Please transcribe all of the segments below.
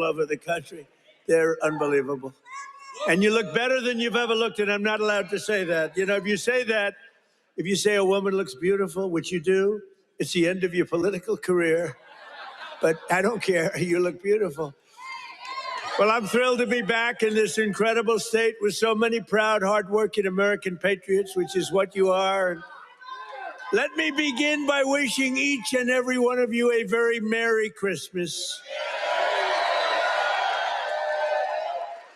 over the country. They're unbelievable. And you look better than you've ever looked, and I'm not allowed to say that. You know, if you say that, if you say a woman looks beautiful, which you do, it's the end of your political career. But I don't care. You look beautiful. Well, I'm thrilled to be back in this incredible state with so many proud, hardworking American patriots, which is what you are. And let me begin by wishing each and every one of you a very Merry Christmas.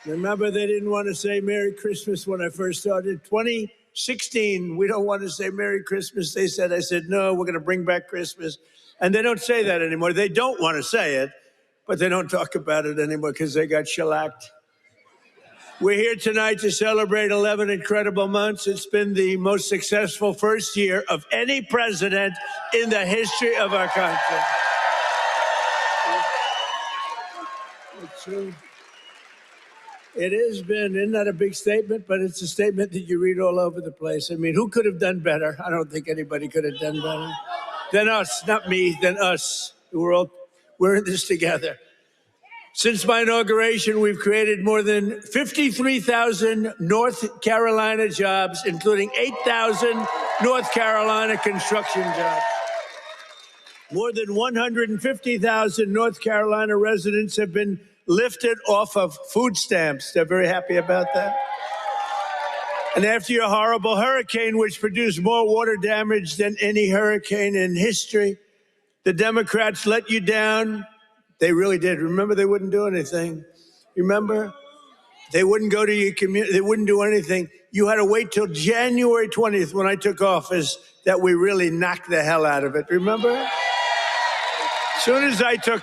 Remember, they didn't want to say Merry Christmas when I first started. 2016, we don't want to say Merry Christmas. I said, no, we're going to bring back Christmas. And they don't say that anymore. They don't want to say it, but they don't talk about it anymore because they got shellacked. We're here tonight to celebrate 11 incredible months. It's been the most successful first year of any president in the history of our country. It's true. It has been, isn't that a big statement? But it's a statement that you read all over the place. I mean, who could have done better? I don't think anybody could have done better than us, not me, than us. We're in this together. Since my inauguration, we've created more than 53,000 North Carolina jobs, including 8,000 North Carolina construction jobs. More than 150,000 North Carolina residents have been lifted off of food stamps. They're very happy about that. And after your horrible hurricane, which produced more water damage than any hurricane in history, the Democrats let you down. They really did. Remember, they wouldn't do anything. Remember? They wouldn't go to your community. They wouldn't do anything. You had to wait till January 20th when I took office that we really knocked the hell out of it. Remember? As soon as I took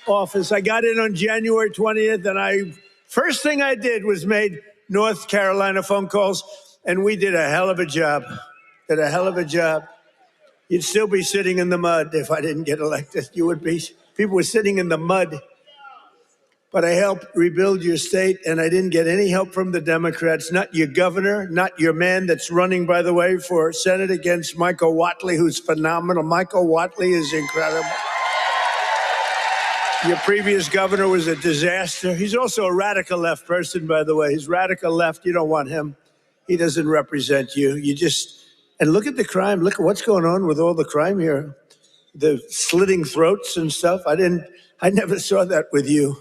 office, I got in on January 20th, and first thing I did was made North Carolina phone calls, and we did a hell of a job. Did a hell of a job. You'd still be sitting in the mud if I didn't get elected. You would be. People were sitting in the mud. But I helped rebuild your state, and I didn't get any help from the Democrats, not your governor, not your man that's running, by the way, for Senate against Michael Whatley, who's phenomenal. Michael Whatley is incredible. Your previous governor was a disaster. He's also a radical left person, by the way. He's radical left. You don't want him. He doesn't represent you. And look at the crime. Look at what's going on with all the crime here. The slitting throats and stuff. I never saw that with you.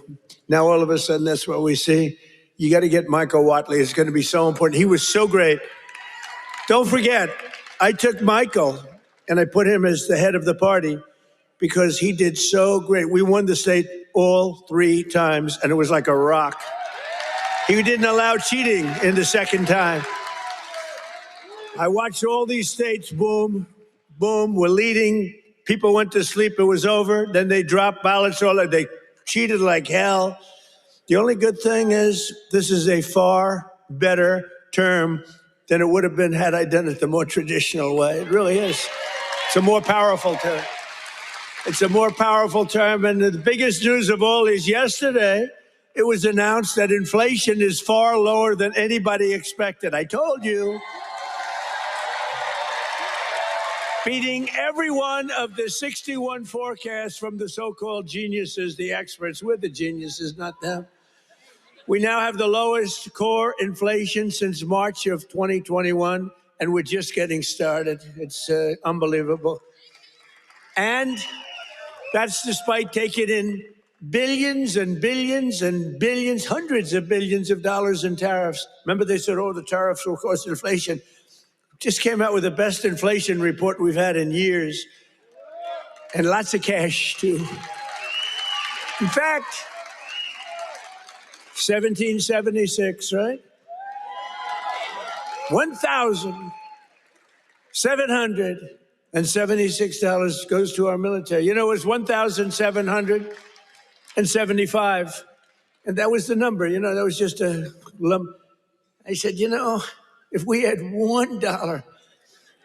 Now all of a sudden that's what we see. You got to get Michael Whatley. It's going to be so important. He was so great. Don't forget, I took Michael and I put him as the head of the party because he did so great. We won the state all 3 times, and it was like a rock. He didn't allow cheating in the second time. I watched all these states, boom, boom, we're leading. People went to sleep, it was over. Then they dropped ballots, they cheated like hell. The only good thing is this is a far better term than it would have been had I done it the more traditional way. It really is. It's a more powerful term. It's a more powerful term. And the biggest news of all is yesterday, it was announced that inflation is far lower than anybody expected. I told you. Beating every one of the 61 forecasts from the so-called geniuses, the experts. We're the geniuses, not them. We now have the lowest core inflation since March of 2021, and we're just getting started. It's unbelievable. And that's despite taking in billions and billions and billions, hundreds of billions of dollars in tariffs. Remember, they said, the tariffs will cause inflation. Just came out with the best inflation report we've had in years. And lots of cash, too. In fact, 1776, right? $1,776 goes to our military. You know, it was $1,775. And that was the number, that was just a lump. I said, if we had $1,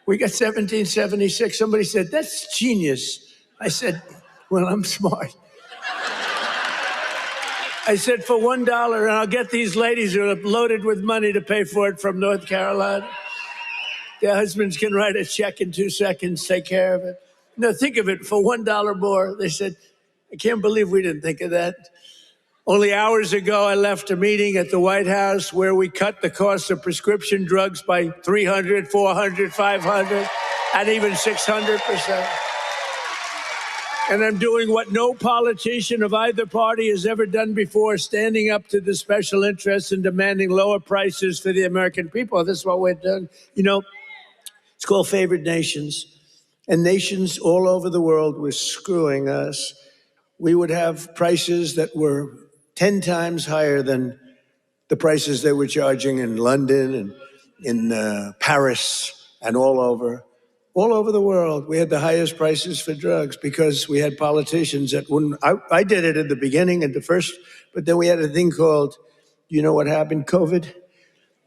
we got 1776. Somebody said, that's genius. I said, well, I'm smart. I said, for $1, and I'll get these ladies who are loaded with money to pay for it from North Carolina. Their husbands can write a check in 2 seconds, take care of it. Now, think of it, for $1 more. They said, I can't believe we didn't think of that. Only hours ago, I left a meeting at the White House where we cut the cost of prescription drugs by 300, 400, 500, and even 600%. And I'm doing what no politician of either party has ever done before, standing up to the special interests and demanding lower prices for the American people. This is what we're doing. You know, it's called favored nations. And nations all over the world were screwing us. We would have prices that were 10 times higher than the prices they were charging in London and in Paris and all over the world. We had the highest prices for drugs because we had politicians that wouldn't. I did it at the beginning, at the first, but then we had a thing called, you know what happened, COVID?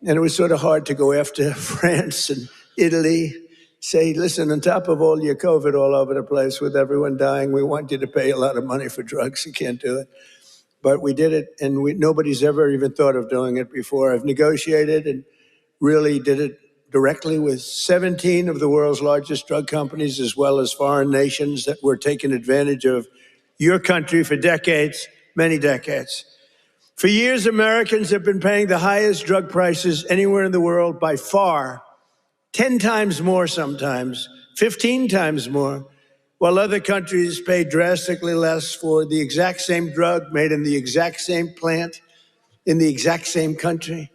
And it was sort of hard to go after France and Italy, say, listen, on top of all your COVID all over the place with everyone dying, we want you to pay a lot of money for drugs. You can't do it. But we did it, and nobody's ever even thought of doing it before. I've negotiated and really did it directly with 17 of the world's largest drug companies, as well as foreign nations that were taking advantage of your country for decades, many decades. For years, Americans have been paying the highest drug prices anywhere in the world by far, 10 times more sometimes, 15 times more, while other countries pay drastically less for the exact same drug made in the exact same plant in the exact same country.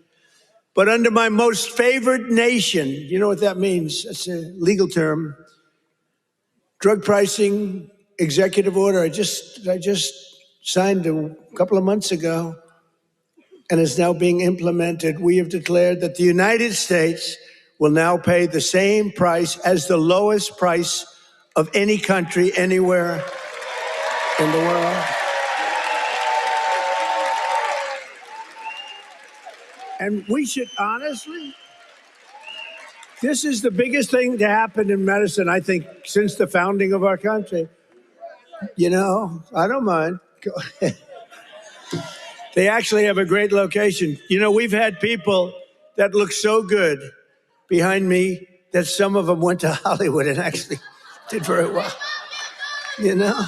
But under my most favored nation, you know what that means? It's a legal term. Drug pricing executive order. I just signed a couple of months ago, and is now being implemented. We have declared that the United States will now pay the same price as the lowest price of any country anywhere in the world. And we should honestly, this is the biggest thing to happen in medicine, I think, since the founding of our country. You know, I don't mind. They actually have a great location. You know, we've had people that look so good behind me that some of them went to Hollywood and actually did very well. You know?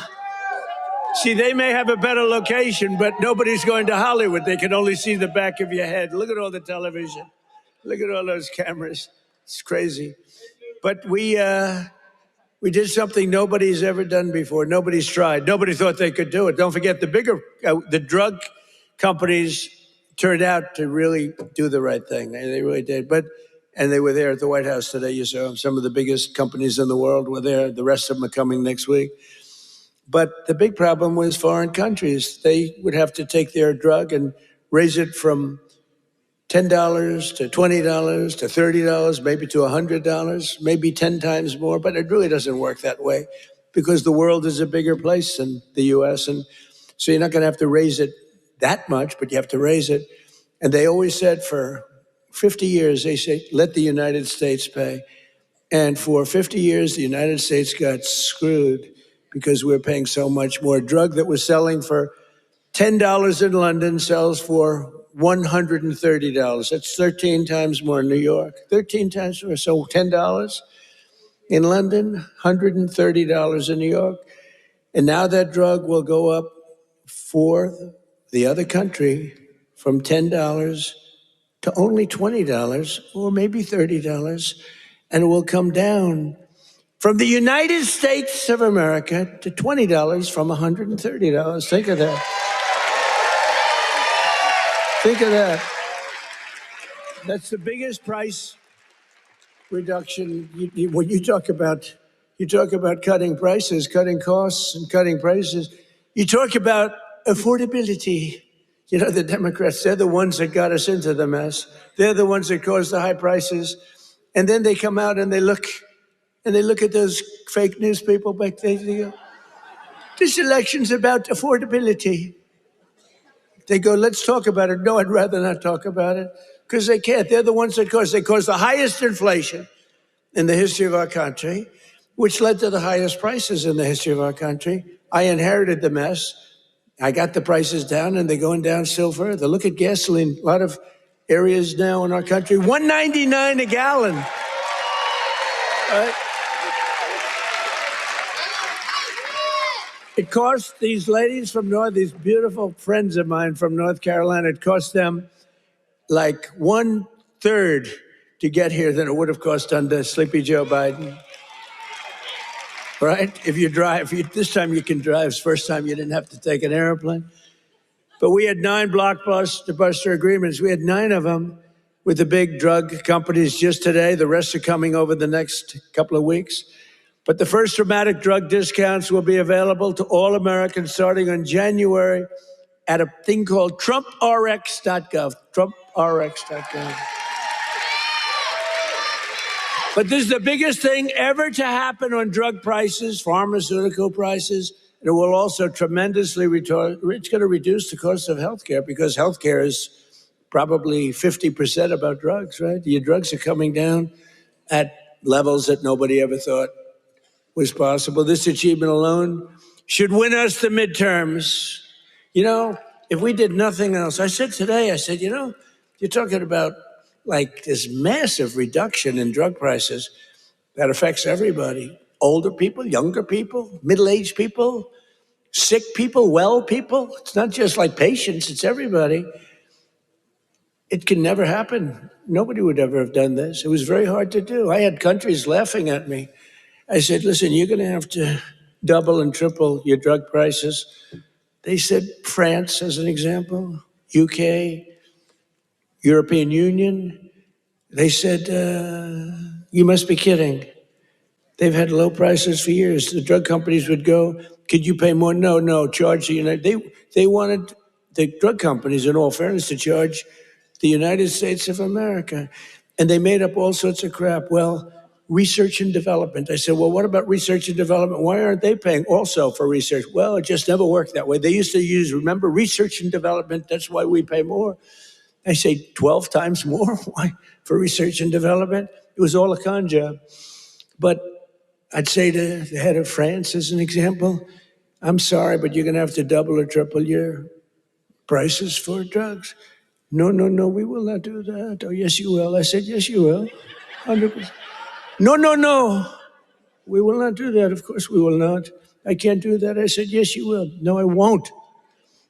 See, they may have a better location, but nobody's going to Hollywood. They can only see the back of your head. Look at all the television. Look at all those cameras. It's crazy. But we did something nobody's ever done before. Nobody's tried. Nobody thought they could do it. Don't forget the drug companies turned out to really do the right thing. They really did. And they were there at the White House today. You saw them. Some of the biggest companies in the world were there. The rest of them are coming next week. But the big problem was foreign countries. They would have to take their drug and raise it from $10 to $20 to $30, maybe to $100, maybe 10 times more. But it really doesn't work that way because the world is a bigger place than the U.S. And so you're not going to have to raise it that much, but you have to raise it. And they always said for 50 years, they say, let the United States pay. And for 50 years, the United States got screwed because we're paying so much more. Drug that was selling for $10 in London sells for $130. That's 13 times more in New York, 13 times more. So $10 in London, $130 in New York. And now that drug will go up for the other country from $10 to only $20 or maybe $30. And it will come down from the United States of America to $20 from $130. Think of that. Think of that. That's the biggest price reduction. When you talk about cutting prices, cutting costs, and cutting prices, you talk about affordability. You know, the Democrats, they're the ones that got us into the mess. They're the ones that caused the high prices. And then they come out and they look at those fake news people back there. They go, this election's about affordability. They go, let's talk about it. No, I'd rather not talk about it because they can't. They're the ones that caused the highest inflation in the history of our country, which led to the highest prices in the history of our country. I inherited the mess. I got the prices down, and they're going down still further. Look at gasoline. A lot of areas now in our country, $1.99 a gallon. Right? It cost these ladies from North, these beautiful friends of mine from North Carolina, it cost them like 1/3 to get here than it would have cost under Sleepy Joe Biden. Right? If you drive, this time you can drive. First time you didn't have to take an airplane. But we had 9 blockbuster agreements. We had 9 of them with the big drug companies just today. The rest are coming over the next couple of weeks. But the first dramatic drug discounts will be available to all Americans starting on January at a thing called TrumpRx.gov. TrumpRx.gov. But this is the biggest thing ever to happen on drug prices, pharmaceutical prices. And it will also tremendously it's going to reduce the cost of healthcare, because healthcare is probably 50% about drugs, right? Your drugs are coming down at levels that nobody ever thought was possible. This achievement alone should win us the midterms. You know, if we did nothing else, I said today, you're talking about like this massive reduction in drug prices that affects everybody. Older people, younger people, middle-aged people, sick people, well people. It's not just like patients, it's everybody. It can never happen. Nobody would ever have done this. It was very hard to do. I had countries laughing at me. I said, listen, you're going to have to double and triple your drug prices. They said France, as an example, UK, European Union. They said, you must be kidding. They've had low prices for years. The drug companies would go, could you pay more? No, charge the United. They wanted the drug companies, in all fairness, to charge the United States of America. And they made up all sorts of crap. Well, research and development. I said, well, what about research and development? Why aren't they paying also for research? Well, it just never worked that way. They used to use, remember, research and development. That's why we pay more. I say 12 times more. Why? For research and development? It was all a con job. But I'd say to the head of France, as an example, I'm sorry, but you're going to have to double or triple your prices for drugs. No, we will not do that. Oh, yes, you will. I said, yes, you will. 100%. No, we will not do that. Of course we will not. I can't do that. I said, yes, you will. No, I won't.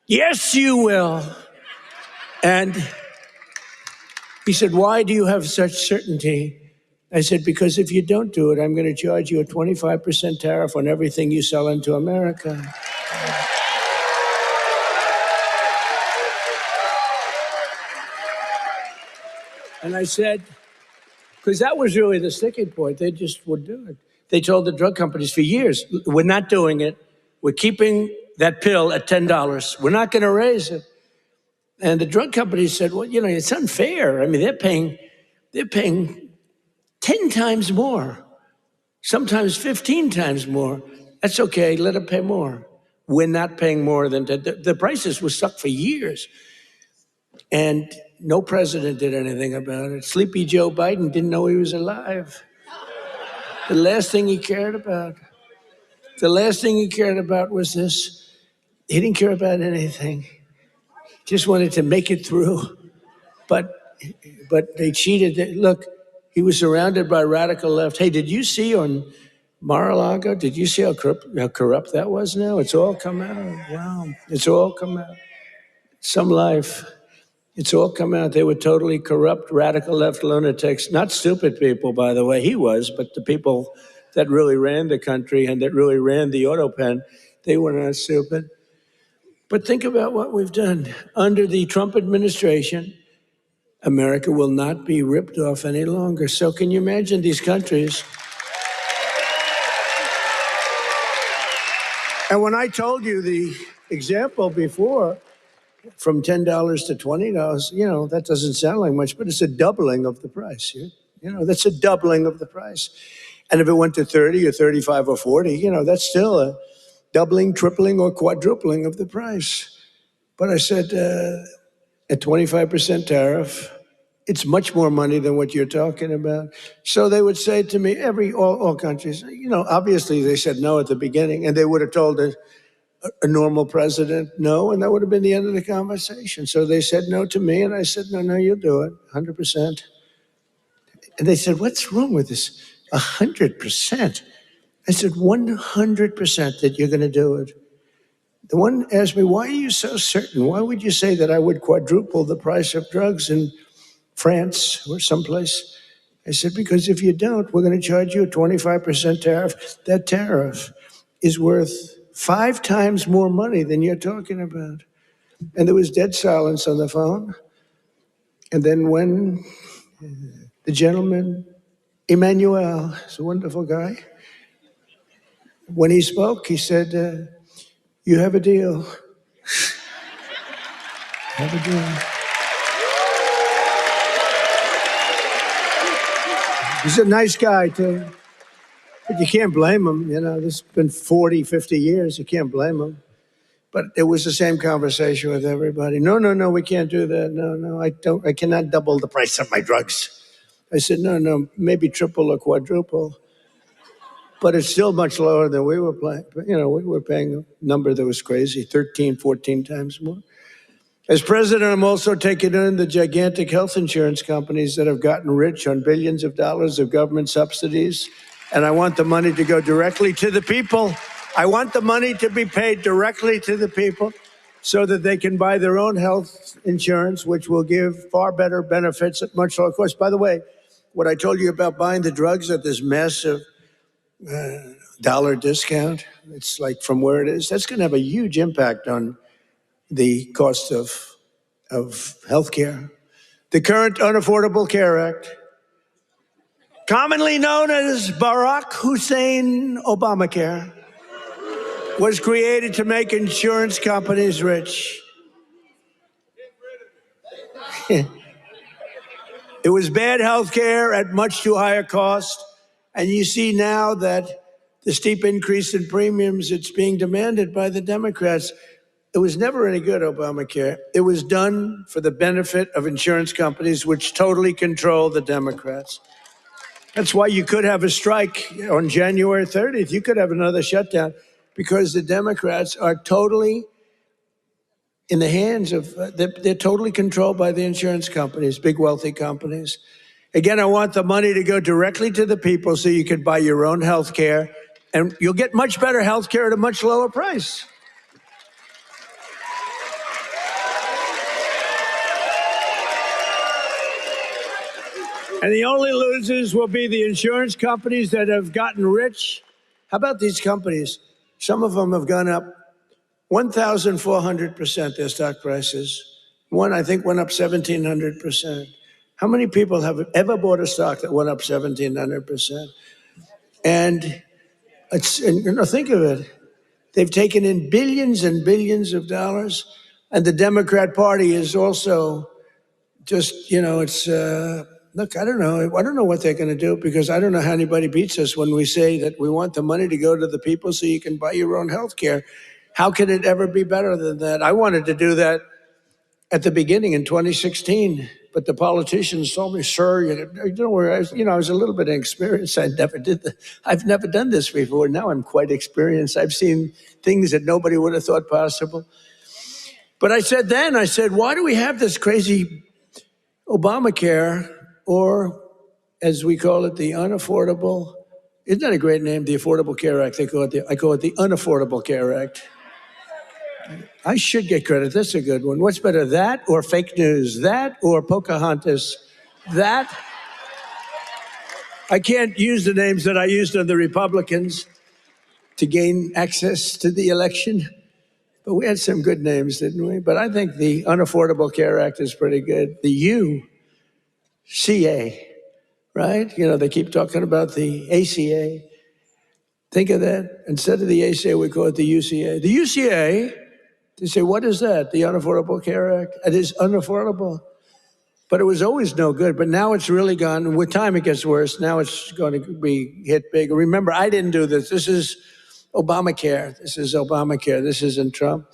Yes, you will. And he said, why do you have such certainty? I said, because if you don't do it, I'm going to charge you a 25% tariff on everything you sell into America. And I said, because that was really the sticking point. They just would do it. They told the drug companies for years, we're not doing it. We're keeping that pill at $10. We're not going to raise it. And the drug companies said, well, it's unfair. I mean, they're paying 10 times more, sometimes 15 times more. That's okay, let them pay more. We're not paying more than the prices were stuck for years. And no president did anything about it. Sleepy Joe Biden didn't know he was alive. The last thing he cared about was this. He didn't care about anything. Just wanted to make it through. But they cheated. Look, he was surrounded by radical left. Hey, did you see on Mar-a-Lago, did you see how corrupt that was now? It's all come out. Wow. It's all come out. Some life. It's all come out. They were totally corrupt, radical left lunatics. Not stupid people, by the way. He was, but the people that really ran the country and that really ran the auto pen, they were not stupid. But think about what we've done. Under the Trump administration, America will not be ripped off any longer. So can you imagine these countries? And when I told you the example before, from $10 to $20, that doesn't sound like much, but it's a doubling of the price. That's a doubling of the price. And if it went to 30 or 35 or 40, that's still a doubling, tripling, or quadrupling of the price. But I said, a 25% tariff, it's much more money than what you're talking about. So they would say to me, all countries, obviously they said no at the beginning, and they would have told a normal president no, and that would have been the end of the conversation. So they said no to me, and I said, no, you'll do it, 100%. And they said, what's wrong with this? 100%. I said, 100% that you're going to do it. The one asked me, why are you so certain? Why would you say that I would quadruple the price of drugs in France or someplace? I said, because if you don't, we're going to charge you a 25% tariff. That tariff is worth 5 times more money than you're talking about. And there was dead silence on the phone. And then when the gentleman, Emmanuel, is a wonderful guy, when he spoke, he said, you have a deal. Have a deal. He's a nice guy, too. But you can't blame him. You know, this has been 40, 50 years. You can't blame him. But it was the same conversation with everybody. No, no, no, we can't do that. No, no, I cannot double the price of my drugs. I said, no, no, maybe triple or quadruple. But it's still much lower than we were paying. You know, we were paying a number that was crazy, 13, 14 times more. As president, I'm also taking in the gigantic health insurance companies that have gotten rich on billions of dollars of government subsidies. And I want the money to go directly to the people. I want the money to be paid directly to the people so that they can buy their own health insurance, which will give far better benefits at much lower cost. By the way, what I told you about buying the drugs at this massive dollar discount, it's like from where it is, that's going to have a huge impact on the cost of health care. The current Unaffordable Care Act, commonly known as Barack Hussein Obamacare, was created to make insurance companies rich. It was bad health care at much too high a cost. And you see now that the steep increase in premiums, it's being demanded by the Democrats. It was never any good, Obamacare. It was done for the benefit of insurance companies, which totally control the Democrats. That's why you could have a strike on January 30th. You could have another shutdown because the Democrats are totally in the hands of, they're totally controlled by the insurance companies, big wealthy companies. Again, I want the money to go directly to the people so you can buy your own health care, and you'll get much better health care at a much lower price. And the only losers will be the insurance companies that have gotten rich. How about these companies? Some of them have gone up 1,400%, their stock prices. One, I think, went up 1,700%. How many people have ever bought a stock that went up 1,700%? And think of it. They've taken in billions and billions of dollars. And the Democrat Party is also just, it's, look, I don't know what they're going to do, because I don't know how anybody beats us when we say that we want the money to go to the people so you can buy your own health care. How can it ever be better than that? I wanted to do that at the beginning in 2016, but the politicians told me, sir, don't worry. I was a little bit inexperienced. I've never done this before. Now I'm quite experienced. I've seen things that nobody would have thought possible. But I said, why do we have this crazy Obamacare, or as we call it, the unaffordable? Isn't that a great name? The Affordable Care Act. I call it the Unaffordable Care Act. I should get credit. That's a good one. What's better, that or fake news? That or Pocahontas? That? I can't use the names that I used on the Republicans to gain access to the election, but we had some good names, didn't we? But I think the Unaffordable Care Act is pretty good. The UCA, right? They keep talking about the ACA. Think of that. Instead of the ACA, we call it the UCA. The UCA, they say, what is that? The Unaffordable Care Act? It is unaffordable. But it was always no good. But now it's really gone. And with time, it gets worse. Now it's going to be hit big. Remember, I didn't do this. This is Obamacare. This is Obamacare. This isn't Trump.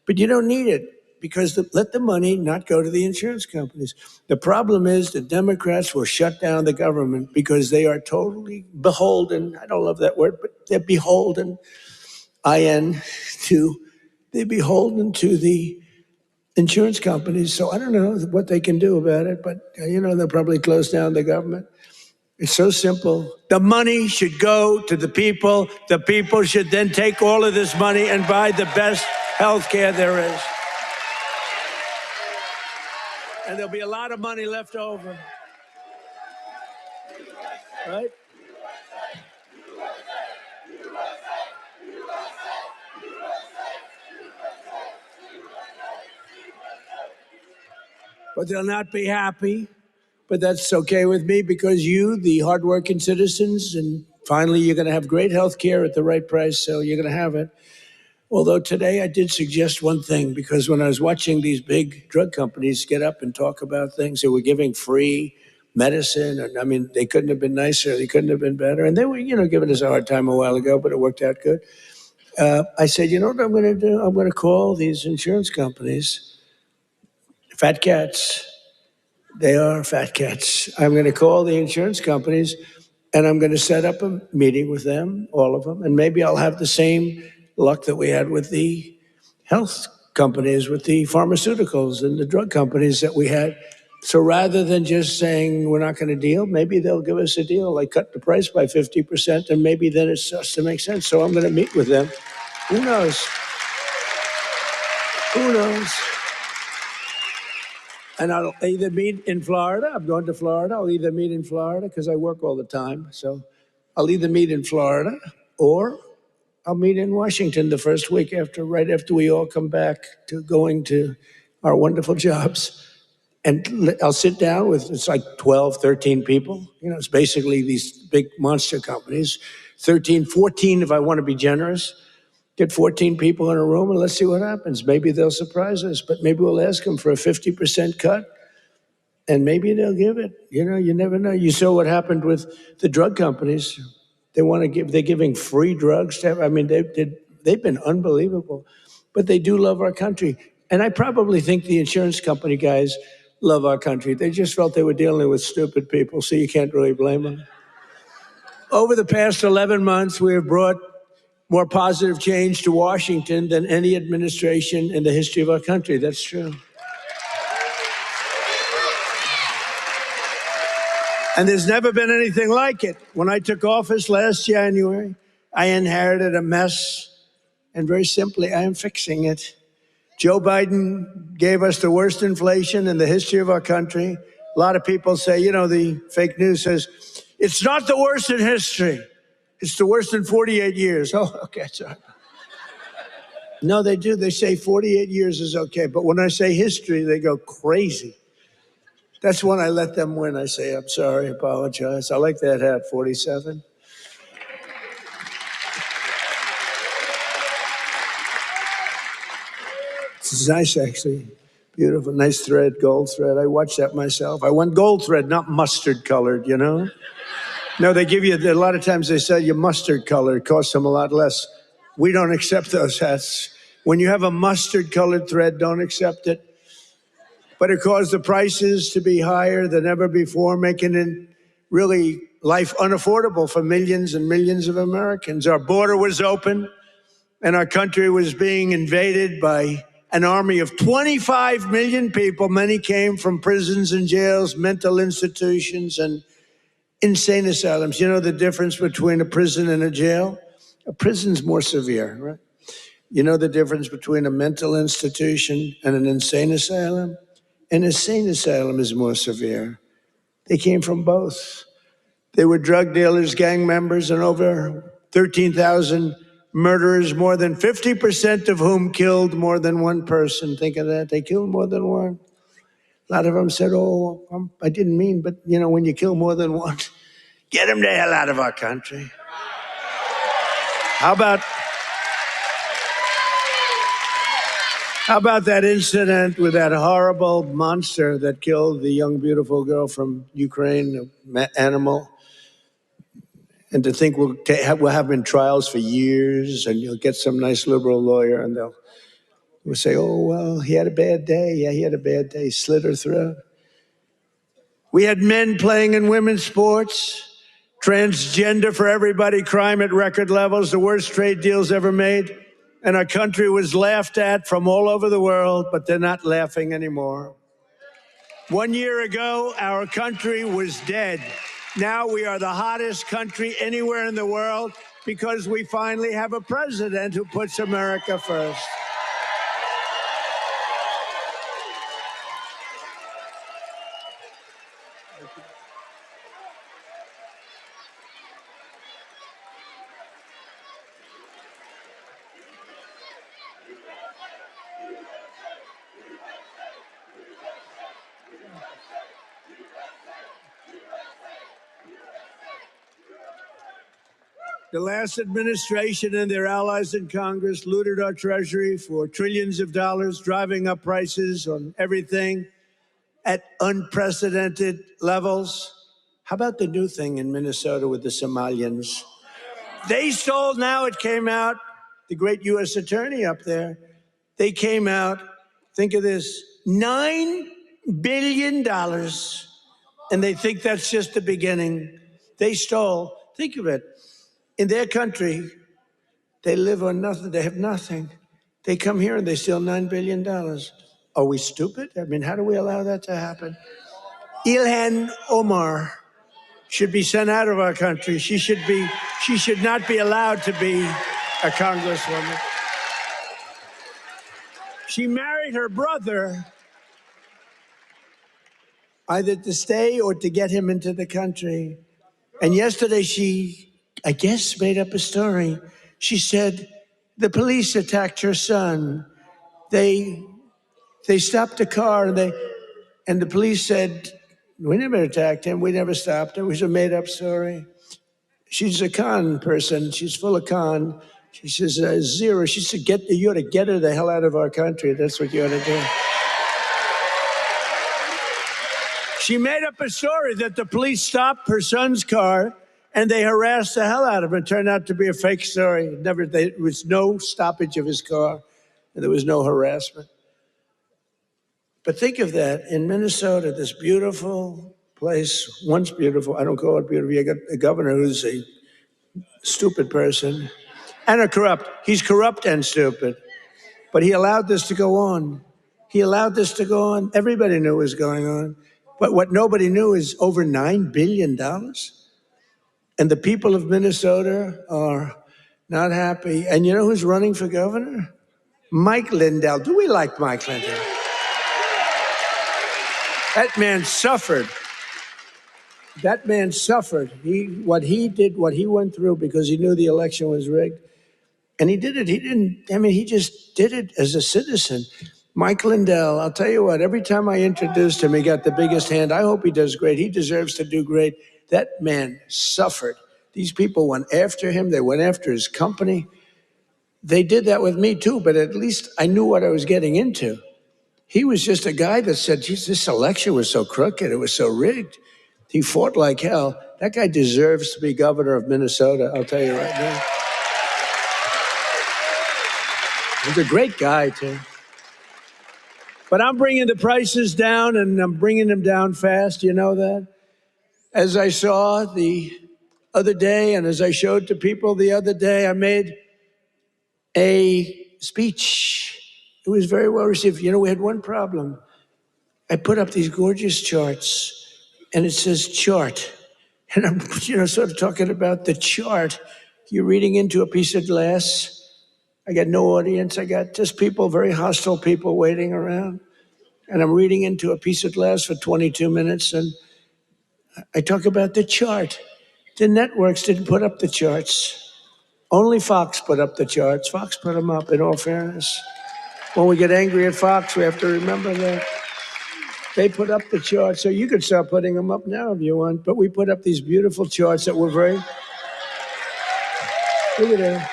But you don't need it, because let the money not go to the insurance companies. The problem is the Democrats will shut down the government because they are totally beholden. I don't love that word, but they're beholden, they're beholden to the insurance companies. So I don't know what they can do about it, but they'll probably close down the government. It's so simple. The money should go to the people. The people should then take all of this money and buy the best health care there is. And there'll be a lot of money left over, right? But they'll not be happy. But that's okay with me because you, the hardworking citizens, and finally you're going to have great health care at the right price, so you're going to have it. Although today I did suggest one thing, because when I was watching these big drug companies get up and talk about things, they were giving free medicine. And I mean, they couldn't have been nicer. They couldn't have been better. And they were, giving us a hard time a while ago, but it worked out good. I said, you know what I'm going to do? I'm going to call these insurance companies fat cats. They are fat cats. I'm going to call the insurance companies and I'm going to set up a meeting with them, all of them, and maybe I'll have the same luck that we had with the health companies, with the pharmaceuticals and the drug companies that we had. So rather than just saying we're not going to deal, maybe they'll give us a deal, like cut the price by 50%, and maybe then it starts to make sense. So I'm going to meet with them. Who knows? Who knows? And I'll either meet in Florida. I'm going to Florida. I'll either meet in Florida because I work all the time. So I'll either meet in Florida or I'll meet in Washington the first week right after we all come back to going to our wonderful jobs. And I'll sit down with, it's like 12, 13 people. It's basically these big monster companies, 13, 14 if I want to be generous. Get 14 people in a room and let's see what happens. Maybe they'll surprise us, but maybe we'll ask them for a 50% cut and maybe they'll give it. You never know. You saw what happened with the drug companies. They're giving free drugs. They've been unbelievable, but they do love our country. And I probably think the insurance company guys love our country. They just felt they were dealing with stupid people, so you can't really blame them. Over the past 11 months, we have brought more positive change to Washington than any administration in the history of our country. That's true. And there's never been anything like it. When I took office last January, I inherited a mess, and very simply, I am fixing it. Joe Biden gave us the worst inflation in the history of our country. A lot of people say, the fake news says, it's not the worst in history. It's the worst in 48 years. Oh, okay, sorry. No, they do. They say 48 years is okay. But when I say history, they go crazy. That's when I let them win. I say, I'm sorry, apologize. I like that hat, 47. It's nice, actually. Beautiful, nice thread, gold thread. I watched that myself. I want gold thread, not mustard colored, No, they give you, a lot of times they sell you mustard colored. It costs them a lot less. We don't accept those hats. When you have a mustard colored thread, don't accept it. But it caused the prices to be higher than ever before, making it really life unaffordable for millions and millions of Americans. Our border was open and our country was being invaded by an army of 25 million people. Many came from prisons and jails, mental institutions, and insane asylums. You know the difference between a prison and a jail? A prison's more severe, right? You know the difference between a mental institution and an insane asylum? An insane asylum is more severe. They came from both. They were drug dealers, gang members, and over 13,000 murderers, more than 50% of whom killed more than one person. Think of that. They killed more than one. A lot of them said, I didn't mean, but when you kill more than one, get them the hell out of our country. How about that incident with that horrible monster that killed the young, beautiful girl from Ukraine, an animal? And to think we'll have been trials for years and you'll get some nice liberal lawyer and we'll say, oh, well, he had a bad day. Yeah, he had a bad day. Slit her throat. We had men playing in women's sports, transgender for everybody, crime at record levels, the worst trade deals ever made. And our country was laughed at from all over the world, but they're not laughing anymore. 1 year ago, our country was dead. Now we are the hottest country anywhere in the world because we finally have a president who puts America first. The last administration and their allies in Congress looted our Treasury for trillions of dollars, driving up prices on everything at unprecedented levels. How about the new thing in Minnesota with the Somalians? They stole, now it came out, the great U.S. attorney up there, they came out, think of this, $9 billion, and they think that's just the beginning. They stole, think of it, in their country, they live on nothing, they have nothing. They come here and they steal $9 billion. Are we stupid? I mean, how do we allow that to happen? Ilhan Omar should be sent out of our country. She should not be allowed to be a congresswoman. She married her brother either to stay or to get him into the country. And yesterday she, I guess, made up a story. She said the police attacked her son. They stopped a car and the police said, we never attacked him. We never stopped him. It was a made-up story. She's a con person. She's full of con. She says, zero. She said, you ought to get her the hell out of our country. That's what you ought to do. She made up a story that the police stopped her son's car and they harassed the hell out of him. It turned out to be a fake story. There was no stoppage of his car, and there was no harassment. But think of that, in Minnesota, this beautiful place, once beautiful, I don't call it beautiful, you got a governor who's a stupid person and a corrupt. He's corrupt and stupid. But he allowed this to go on. He allowed this to go on. Everybody knew what was going on. But what nobody knew is over $9 billion. And the people of Minnesota are not happy. And you know who's running for governor? Mike Lindell. Do we like Mike Lindell? That man suffered. That man suffered. What he did, what he went through because he knew the election was rigged. And he did it. He just did it as a citizen. Mike Lindell, I'll tell you what, every time I introduced him, he got the biggest hand. I hope he does great. He deserves to do great. That man suffered. These people went after him. They went after his company. They did that with me too, but at least I knew what I was getting into. He was just a guy that said, geez, this election was so crooked. It was so rigged. He fought like hell. That guy deserves to be governor of Minnesota, I'll tell you right now. He's a great guy, too. But I'm bringing the prices down, and I'm bringing them down fast. You know that? As I saw the other day, and as I showed to people the other day, I made a speech. It was very well received. You know, we had one problem. I put up these gorgeous charts, and it says chart. And I'm, sort of talking about the chart. You're reading into a piece of glass. I got no audience. I got just people, very hostile people waiting around. And I'm reading into a piece of glass for 22 minutes, and I talk about the chart. The networks didn't put up the charts. Only Fox put up the charts. Fox put them up, in all fairness. When we get angry at Fox, we have to remember that. They put up the charts, so you could start putting them up now if you want. But we put up these beautiful charts that were very... Look at that.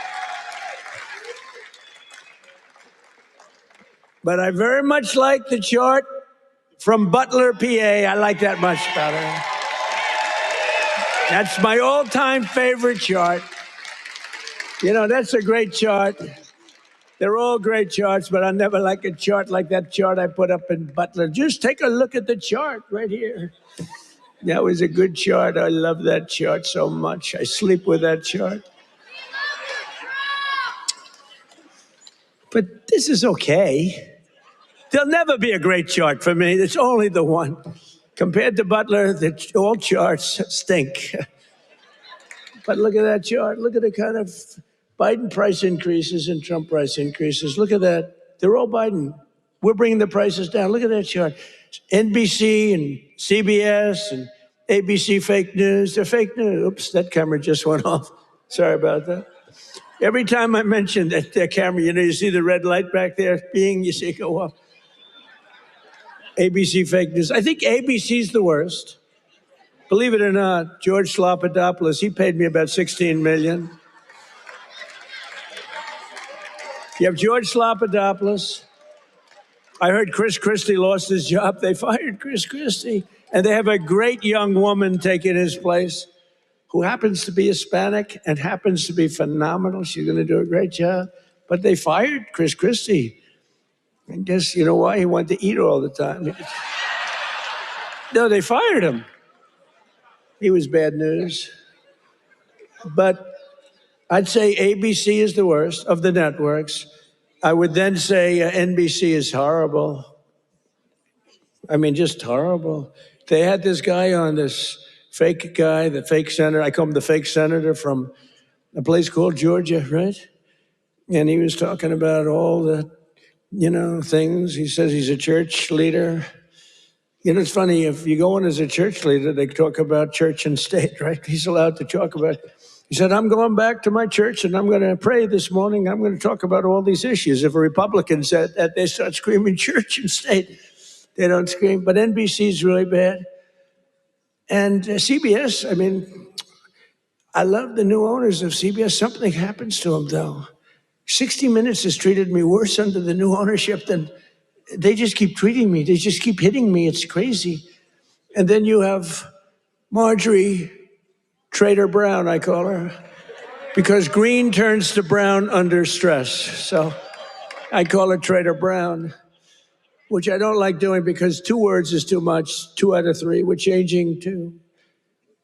But I very much like the chart from Butler, PA. I like that much better. That's my all-time favorite chart. That's a great chart. They're all great charts, but I never like a chart like that chart I put up in Butler. Just take a look at the chart right here. That was a good chart. I love that chart so much. I sleep with that chart. But this is okay. There'll never be a great chart for me. It's only the one. Compared to Butler, all charts stink. But look at that chart. Look at the kind of Biden price increases and Trump price increases. Look at that. They're all Biden. We're bringing the prices down. Look at that chart. NBC and CBS and ABC fake news. They're fake news. Oops, that camera just went off. Sorry about that. Every time I mention that camera, you see the red light back there, you see it go off. ABC fake news. I think ABC's the worst. Believe it or not, George Slopadopoulos, he paid me about $16 million. You have George Slopadopoulos. I heard Chris Christie lost his job. They fired Chris Christie. And they have a great young woman taking his place who happens to be Hispanic and happens to be phenomenal. She's going to do a great job. But they fired Chris Christie. And guess you know why? He wanted to eat all the time. No, they fired him. He was bad news. But I'd say ABC is the worst of the networks. I would then say NBC is horrible. I mean, just horrible. They had this guy on, this fake guy, the fake senator. I call him the fake senator from a place called Georgia, right? And he was talking about all the, things. He says he's a church leader. It's funny, if you go in as a church leader, they talk about church and state, right? He's allowed to talk about, he said, I'm going back to my church and I'm going to pray this morning. I'm going to talk about all these issues. If a Republican said that, they start screaming church and state. They don't scream. But NBC is really bad. And CBS, I mean, I love the new owners of CBS. Something happens to them, though. 60 Minutes has treated me worse under the new ownership than they just keep treating me. They just keep hitting me. It's crazy. And then you have Marjorie Trader Brown, I call her, because green turns to brown under stress. So I call her Trader Brown, which I don't like doing because 2 words is too much. 2 out of 3. We're changing to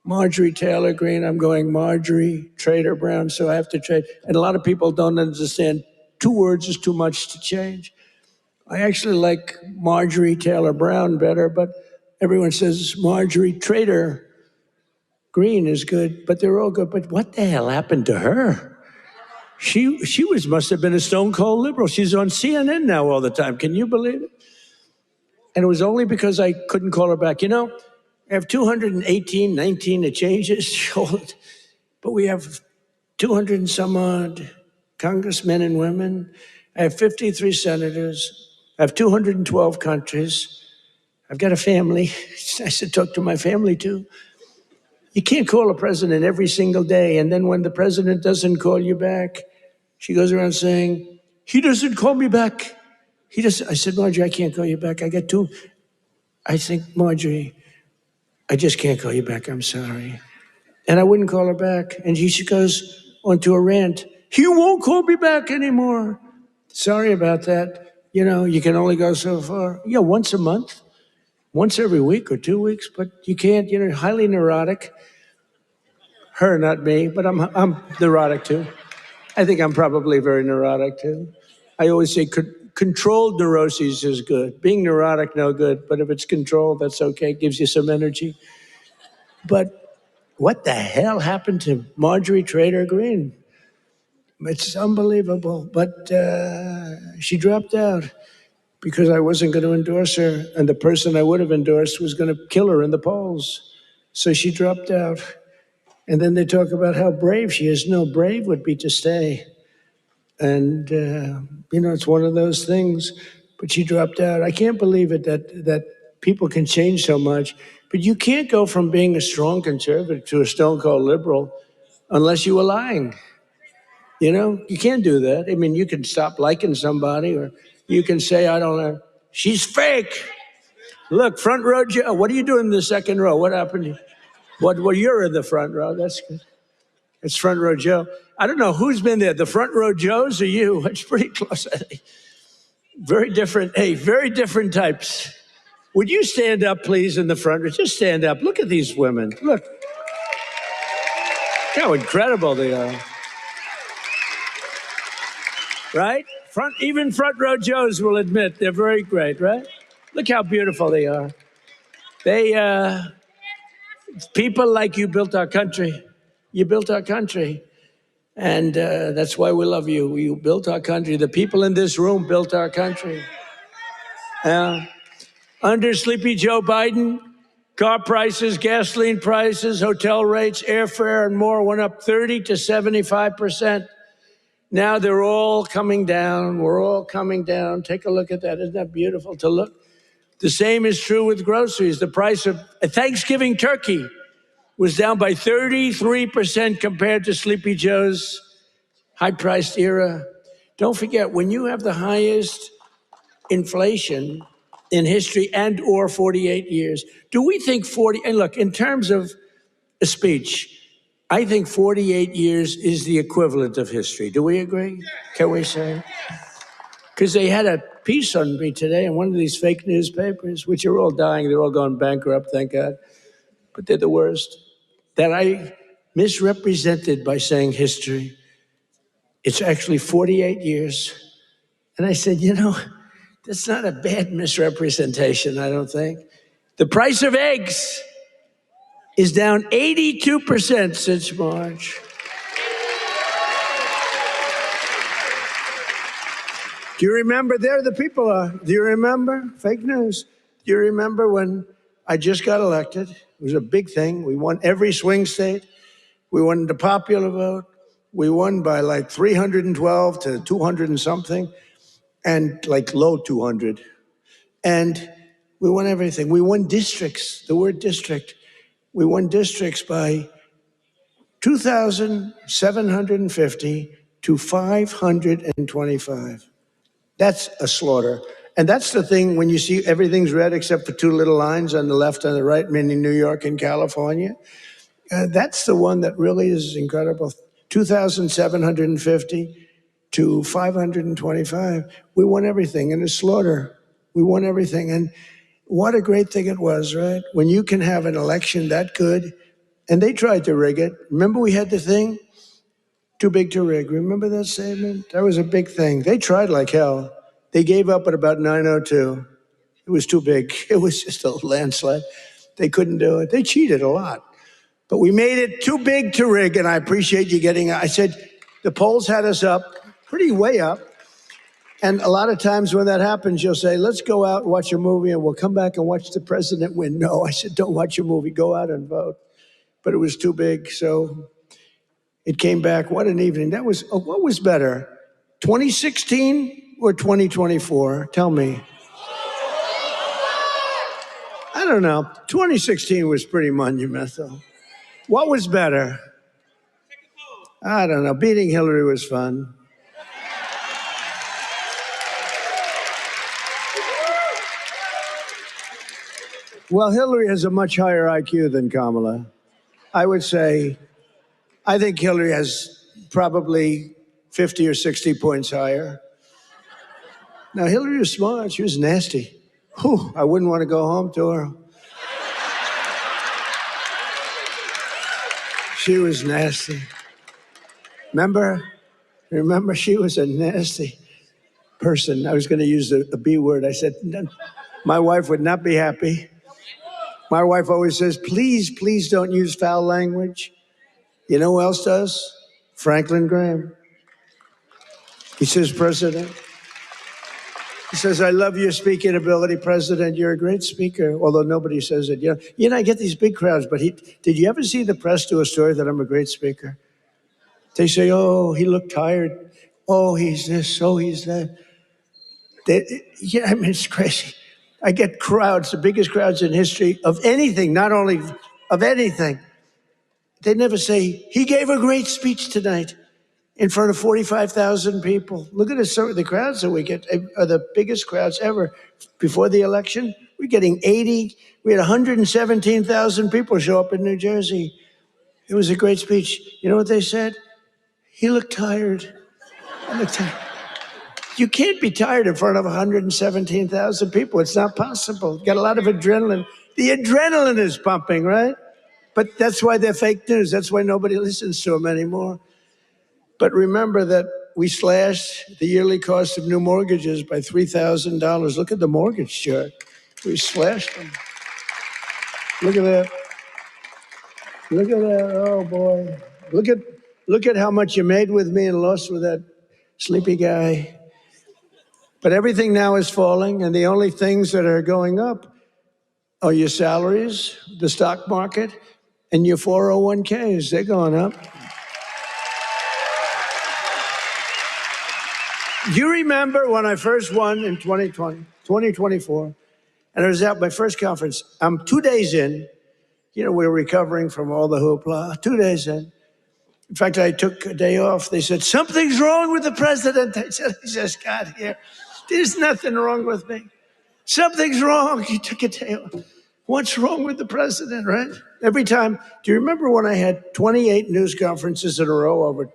Marjorie Taylor Greene. I'm going Marjorie Trader Brown, so I have to trade. And a lot of people don't understand 2 words is too much to change. I actually like Marjorie Taylor Brown better, but everyone says Marjorie Trader Greene is good, but they're all good. But what the hell happened to her? She must have been a stone cold liberal. She's on CNN now all the time. Can you believe it? And it was only because I couldn't call her back. I have 218, 19 it changes, but we have 200 and some odd congressmen and women. I have 53 senators. I have 212 countries. I've got a family. It's nice to talk to my family, too. You can't call a president every single day, and then when the president doesn't call you back, she goes around saying, he doesn't call me back. He doesn't. I said, Marjorie, I can't call you back. I got 2. I think, Marjorie, I just can't call you back. I'm sorry. And I wouldn't call her back. And she goes onto a rant. He won't call me back anymore. Sorry about that. You can only go so far. Yeah, once a month, once every week or 2 weeks, but you can't, highly neurotic. Her, not me, but I'm neurotic too. I think I'm probably very neurotic too. I always say controlled neuroses is good. Being neurotic, no good, but if it's controlled, that's okay. It gives you some energy. But what the hell happened to Marjorie Trader Greene? It's unbelievable. But she dropped out because I wasn't going to endorse her, and the person I would have endorsed was going to kill her in the polls. So she dropped out. And then they talk about how brave she is. No, brave would be to stay. And, it's one of those things. But she dropped out. I can't believe it that people can change so much. But you can't go from being a strong conservative to a stone cold liberal unless you were lying. You can't do that. I mean, you can stop liking somebody, or you can say, I don't know, she's fake. Look, front row Joe. What are you doing in the second row? What happened? Well, you're in the front row. That's good. It's front row Joe. I don't know who's been there, the front row Joes or you? It's pretty close, I think. Very different. Hey, very different types. Would you stand up, please, in the front row? Just stand up. Look at these women. Look how incredible they are. Right? Even front row Joes will admit they're very great, right? Look how beautiful they are. People like you built our country. You built our country. And that's why we love you. You built our country. The people in this room built our country. Under Sleepy Joe Biden, Car prices, gasoline prices, hotel rates, airfare, and more went up 30 to 75%. Now they're all coming down. We're all coming down. Take a look at that. Isn't that beautiful to look? The same is true with groceries. The price of a Thanksgiving turkey was down by 33% compared to Sleepy Joe's high-priced era. Don't forget, when you have the highest inflation in history and or 48 years, do we think 40, and look, in terms of a speech, I think 48 years is the equivalent of history. Do we agree? Can we say? Because they had a piece on me today in one of these fake newspapers, which are all dying. They're all going bankrupt, thank God. But they're the worst. That I misrepresented by saying history. It's actually 48 years. And I said, you know, that's not a bad misrepresentation, I don't think. The price of eggs is down 82% since March. Do you remember? There the people are. Do you remember? Fake news. Do you remember when I just got elected? It was a big thing. We won every swing state. We won the popular vote. We won by like 312 to 200 and something, and like low 200. And we won everything. We won districts, the word district. We won districts by 2,750 to 525. That's a slaughter. And that's the thing when you see everything's red except for two little lines on the left and the right, meaning New York and California. That's the one that really is incredible. 2,750 to 525. We won everything in a slaughter. We won everything. And what a great thing it was, right? When you can have an election that good. And they tried to rig it. Remember we had the thing? Too big to rig. Remember that statement? That was a big thing. They tried like hell. They gave up at about 9:02. It was too big. It was just a landslide. They couldn't do it. They cheated a lot. But we made it too big to rig, and I appreciate you getting, I said, the polls had us up, pretty way up. And a lot of times when that happens, you'll say, let's go out and watch a movie, and we'll come back and watch the president win. No, I said, don't watch a movie. Go out and vote. But it was too big, so it came back. What an evening. That was, what was better, 2016 or 2024? Tell me. I don't know. 2016 was pretty monumental. What was better? I don't know. Beating Hillary was fun. Well, Hillary has a much higher IQ than Kamala. I would say, I think Hillary has probably 50 or 60 points higher. Now, Hillary was smart. She was nasty. Whew, I wouldn't want to go home to her. She was nasty. Remember, she was a nasty person. I was going to use the B word. I said, my wife would not be happy. My wife always says, please, please don't use foul language. You know who else does? Franklin Graham. He says, President. He says, I love your speaking ability, President. You're a great speaker, although nobody says it. You know, I get these big crowds, but did you ever see the press do a story that I'm a great speaker? They say, oh, he looked tired. Oh, he's this. Oh, he's that. Yeah, I mean, it's crazy. I get crowds, the biggest crowds in history of anything, not only of anything. They never say, he gave a great speech tonight in front of 45,000 people. Look at the crowds that we get are the biggest crowds ever. Before the election, we're getting 80. We had 117,000 people show up in New Jersey. It was a great speech. You know what they said? He looked tired. I looked tired. You can't be tired in front of 117,000 people. It's not possible. You got a lot of adrenaline. The adrenaline is pumping, right? But that's why they're fake news. That's why nobody listens to them anymore. But remember that we slashed the yearly cost of new mortgages by $3,000. Look at the mortgage chart. We slashed them. Look at that. Look at that. Oh, boy. Look at how much you made with me and lost with that sleepy guy. But everything now is falling, and the only things that are going up Oh, your salaries, the stock market, and your 401ks, they're going up. Do you remember when I first won in 2024, and I was at my first conference? I'm 2 days in. You know, we're recovering from all the hoopla. 2 days in. In fact, I took a day off. They said, something's wrong with the president. I said, I just got here. There's nothing wrong with me. Something's wrong. You took a day off. What's wrong with the president, right? Every time. Do you remember when I had 28 news conferences in a row over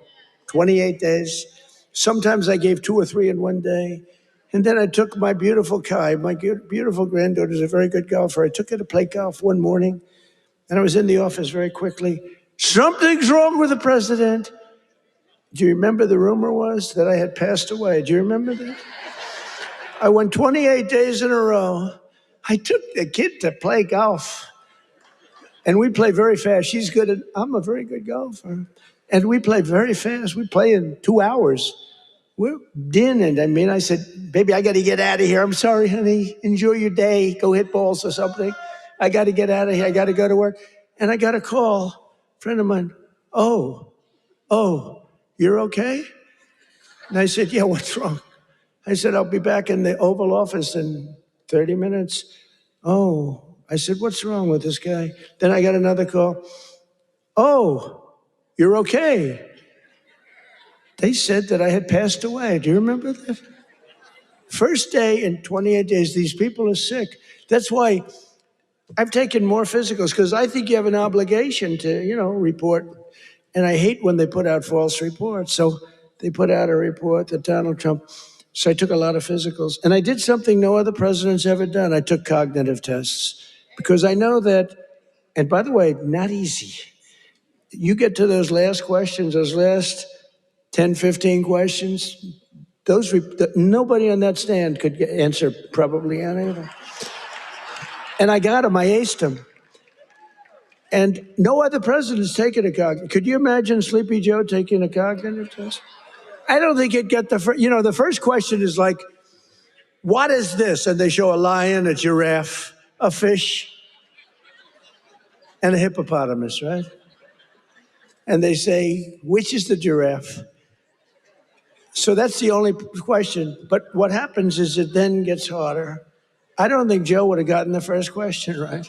28 days? Sometimes I gave 2 or 3 in one day. And then I took my beautiful Kai, my beautiful granddaughter is a very good golfer. I took her to play golf one morning, and I was in the office very quickly. Something's wrong with the president. Do you remember the rumor was that I had passed away? Do you remember that? I went 28 days in a row. I took the kid to play golf, and we play very fast. She's good at, I'm a very good golfer. And we play very fast. We play in 2 hours. We're dinning. I mean, I said, baby, I got to get out of here. I'm sorry, honey. Enjoy your day. Go hit balls or something. I got to get out of here. I got to go to work. And I got a call, a friend of mine. Oh, you're okay? And I said, yeah, what's wrong? I said, I'll be back in the Oval Office in 30 minutes. Oh, I said, what's wrong with this guy? Then I got another call. Oh, you're okay. They said that I had passed away. Do you remember that? First day in 28 days, these people are sick. That's why I've taken more physicals, because I think you have an obligation to, report. And I hate when they put out false reports. So they put out a report that Donald Trump. So I took a lot of physicals. And I did something no other president's ever done. I took cognitive tests, because I know that, and by the way, not easy. You get to those last questions, those last 10, 15 questions, nobody on that stand could answer probably any of them. And I got them, I aced them. And no other president's taken a cognitive. Could you imagine Sleepy Joe taking a cognitive test? I don't think he'd get the first question is like, what is this? And they show a lion, a giraffe, a fish, and a hippopotamus, right? And they say, which is the giraffe? So that's the only question. But what happens is it then gets harder. I don't think Joe would have gotten the first question right.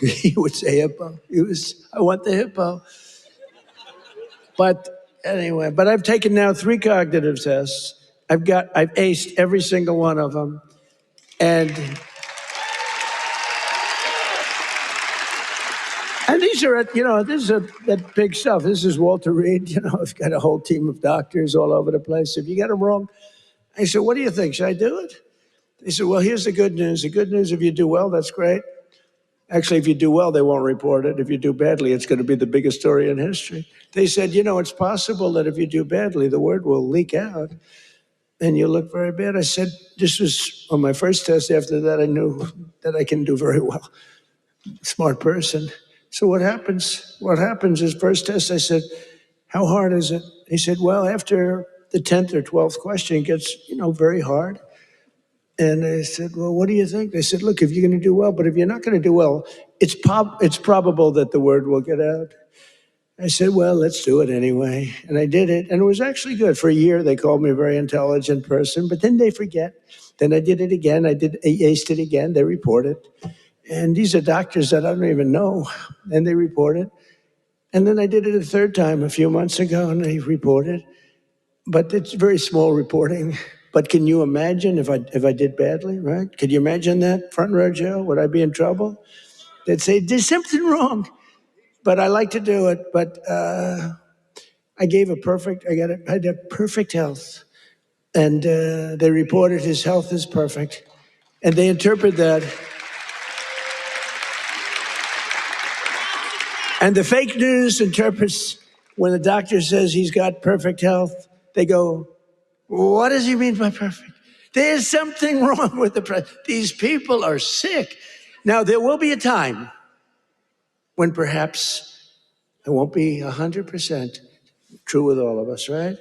He would say hippo. I want the hippo. But anyway, I've taken now 3 cognitive tests. I've aced every single one of them. And these are, this is that big stuff. This is Walter Reed. I've got a whole team of doctors all over the place. If you get them wrong, I said, what do you think? Should I do it? They said, well, here's the good news. The good news, if you do well, that's great. Actually, if you do well, they won't report it. If you do badly, it's going to be the biggest story in history. They said, it's possible that if you do badly, the word will leak out and you'll look very bad. I said, this was on my first test. After that, I knew that I can do very well. Smart person. So what happens? What happens is, first test, I said, how hard is it? He said, well, after the 10th or 12th question, it gets, very hard. And I said, well, what do you think? They said, look, if you're going to do well, but if you're not going to do well, it's probable that the word will get out. I said, well, let's do it anyway. And I did it. And it was actually good. For a year, they called me a very intelligent person, but then they forget. Then I did it again. I aced it again. They report it. And these are doctors that I don't even know. And they report it. And then I did it a third time a few months ago, and they reported. But it's very small reporting. But can you imagine if I did badly, right? Could you imagine that, front row Joe? Would I be in trouble? They'd say, there's something wrong. But I like to do it. But I had perfect health. And they reported his health is perfect. And they interpret that. And the fake news interprets when the doctor says he's got perfect health, they go, what does he mean by perfect? There's something wrong with the president. These people are sick. Now, there will be a time when perhaps it won't be 100% true with all of us, right?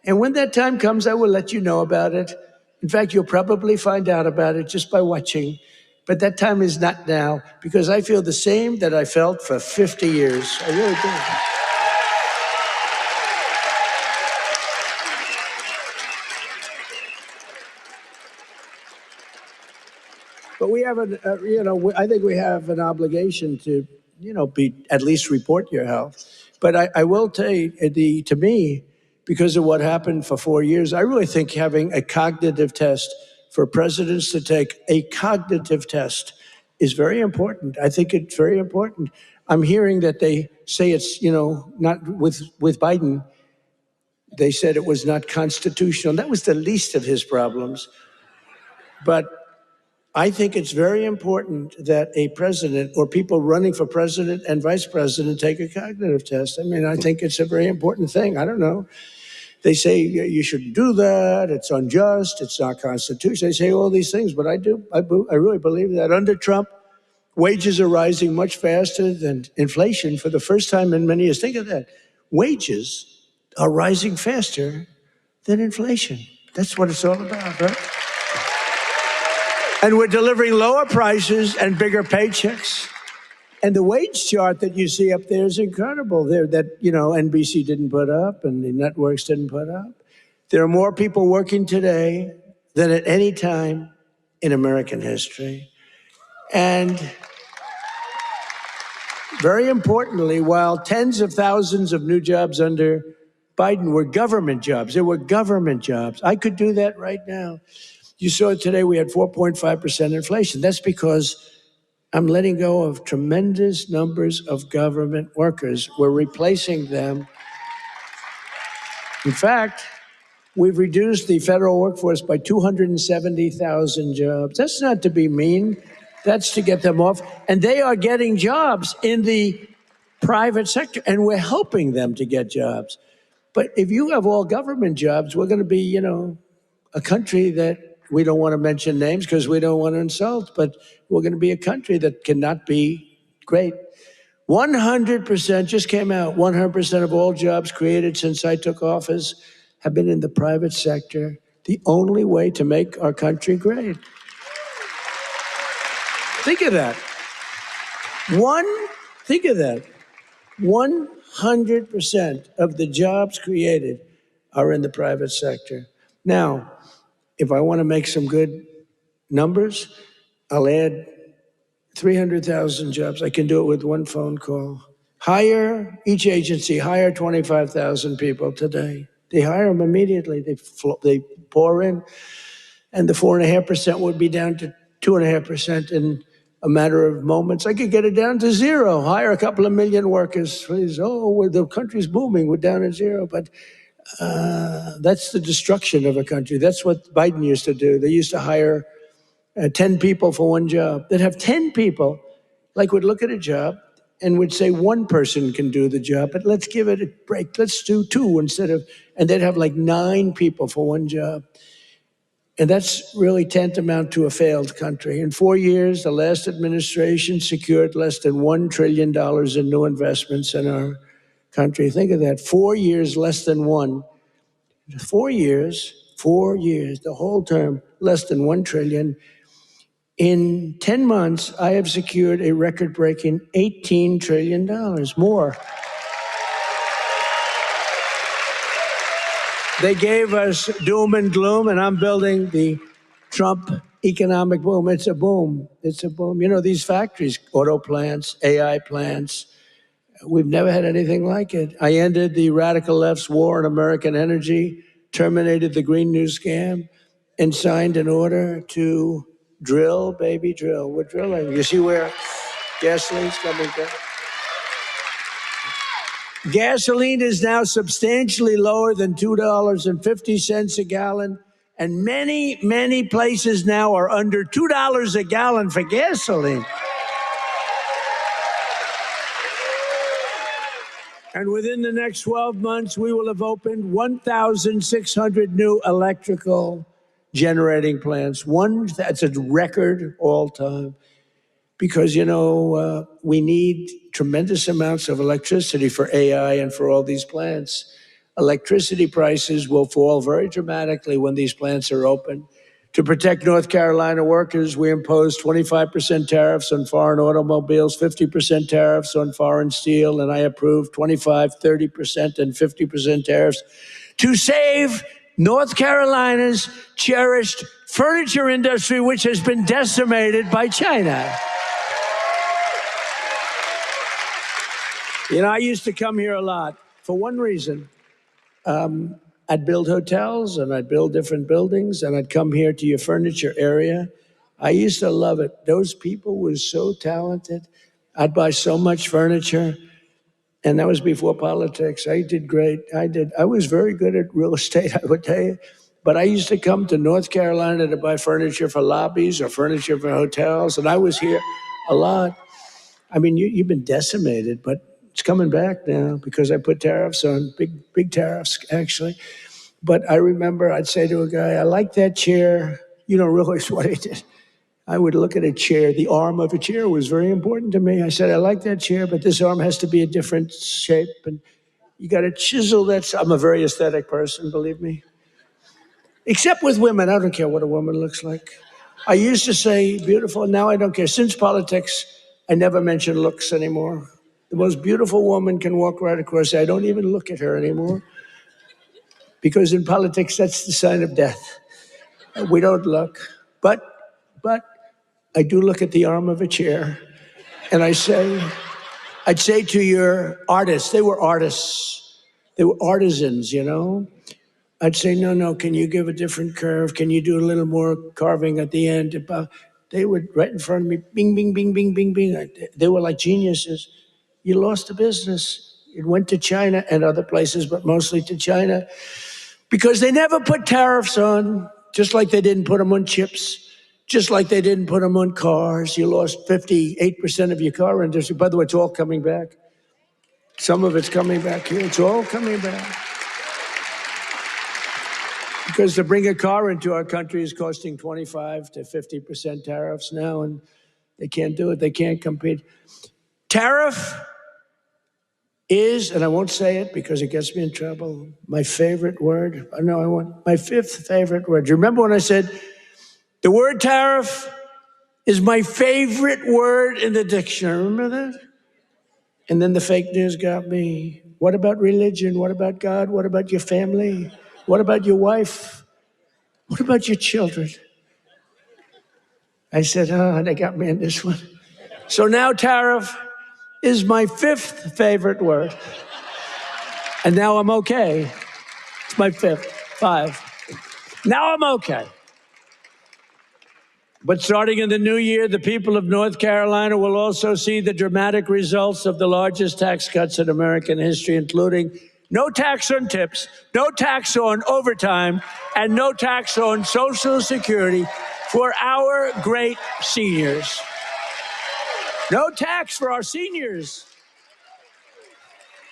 And when that time comes, I will let you know about it. In fact, you'll probably find out about it just by watching. But that time is not now, because I feel the same that I felt for 50 years. I really do. But we have I think we have an obligation to, at least report your health. But I will tell you, to me, because of what happened for 4 years, I really think having a cognitive test for presidents to take a cognitive test is very important. I think it's very important. I'm hearing that they say it's, not with Biden. They said it was not constitutional. That was the least of his problems. But I think it's very important that a president or people running for president and vice president take a cognitive test. I mean, I think it's a very important thing. I don't know. They say you shouldn't do that. It's unjust. It's not constitutional. They say all these things, but I do. I really believe that under Trump, wages are rising much faster than inflation for the first time in many years. Think of that. Wages are rising faster than inflation. That's what it's all about, right? And we're delivering lower prices and bigger paychecks. And the wage chart that you see up there is incredible. That NBC didn't put up and the networks didn't put up. There are more people working today than at any time in American history. And very importantly, while tens of thousands of new jobs under Biden were government jobs, there were government jobs. I could do that right now. You saw today we had 4.5% inflation. That's because I'm letting go of tremendous numbers of government workers. We're replacing them. In fact, we've reduced the federal workforce by 270,000 jobs. That's not to be mean. That's to get them off. And they are getting jobs in the private sector, and we're helping them to get jobs. But if you have all government jobs, we're going to be, a country that we don't want to mention names because we don't want to insult, but we're going to be a country that cannot be great. 100% just came out, 100% of all jobs created since I took office have been in the private sector. The only way to make our country great. Think of that. Think of that. 100% of the jobs created are in the private sector. Now, if I want to make some good numbers, I'll add 300,000 jobs. I can do it with one phone call. Each agency hire 25,000 people today. They hire them immediately. They pour in, and the 4.5% would be down to 2.5% in a matter of moments. I could get it down to zero. Hire a couple of million workers, please. Oh, the country's booming. We're down at zero, but that's the destruction of a country. That's what Biden used to do. They used to hire 10 people for one job. They'd have 10 people, would look at a job and would say one person can do the job, but let's give it a break. Let's do two and they'd have 9 people for one job. And that's really tantamount to a failed country. In 4 years, the last administration secured less than $1 trillion in new investments in our country. Think of that. 4 years, less than one. 4 years, the whole term, less than $1 trillion. In 10 months, I have secured a record-breaking $18 trillion more. They gave us doom and gloom, and I'm building the Trump economic boom. It's a boom. It's a boom. These factories, auto plants, AI plants, we've never had anything like it. I ended the radical left's war on American energy, terminated the Green New Scam, and signed an order to drill, baby, drill. We're drilling. You see where gasoline's coming from? Gasoline is now substantially lower than $2.50 a gallon. And many, many places now are under $2 a gallon for gasoline. And within the next 12 months, we will have opened 1,600 new electrical generating plants. That's a record all time. Because, we need tremendous amounts of electricity for AI and for all these plants. Electricity prices will fall very dramatically when these plants are open. To protect North Carolina workers, we imposed 25% tariffs on foreign automobiles, 50% tariffs on foreign steel, and I approved 25, 30%, and 50% tariffs to save North Carolina's cherished furniture industry, which has been decimated by China. You know, I used to come here a lot for one reason. I'd build hotels and I'd build different buildings and I'd come here to your furniture area. I used to love it. Those people were so talented. I'd buy so much furniture. And that was before politics. I did great. I was very good at real estate, I would tell you. But I used to come to North Carolina to buy furniture for lobbies or furniture for hotels. And I was here a lot. I mean, you've been decimated, but it's coming back now because I put tariffs on, big tariffs, actually. But I remember I'd say to a guy, I like that chair. You don't realize what I did. I would look at a chair. The arm of a chair was very important to me. I said, I like that chair, but this arm has to be a different shape. And you got to chisel that. I'm a very aesthetic person, believe me. Except with women. I don't care what a woman looks like. I used to say beautiful. Now I don't care. Since politics, I never mention looks anymore. The most beautiful woman can walk right across. I don't even look at her anymore. Because in politics, that's the sign of death. We don't look. But I do look at the arm of a chair. And I'd say to your artists, they were artists. They were artisans, you know. I'd say, no, can you give a different curve? Can you do a little more carving at the end? They would, right in front of me, bing, bing, bing, bing, bing, bing. They were like geniuses. You lost the business. It went to China and other places, but mostly to China, because they never put tariffs on, just like they didn't put them on chips, just like they didn't put them on cars. You lost 58% of your car industry. By the way, it's all coming back. Some of it's coming back here. It's all coming back. Because to bring a car into our country is costing 25 to 50% tariffs now, and they can't do it. They can't compete. Tariff is, and I won't say it because it gets me in trouble, my favorite word. I want my fifth favorite word. Do you remember when I said the word tariff is my favorite word in the dictionary? Remember that? And then the fake news got me. What about religion? What about God? What about your family? What about your wife? What about your children? I said, they got me in this one. So now tariff is my fifth favorite word. And now I'm okay. It's my fifth, 5. Now I'm okay. But starting in the new year, the people of North Carolina will also see the dramatic results of the largest tax cuts in American history, including no tax on tips, no tax on overtime, and no tax on Social Security for our great seniors. No tax for our seniors.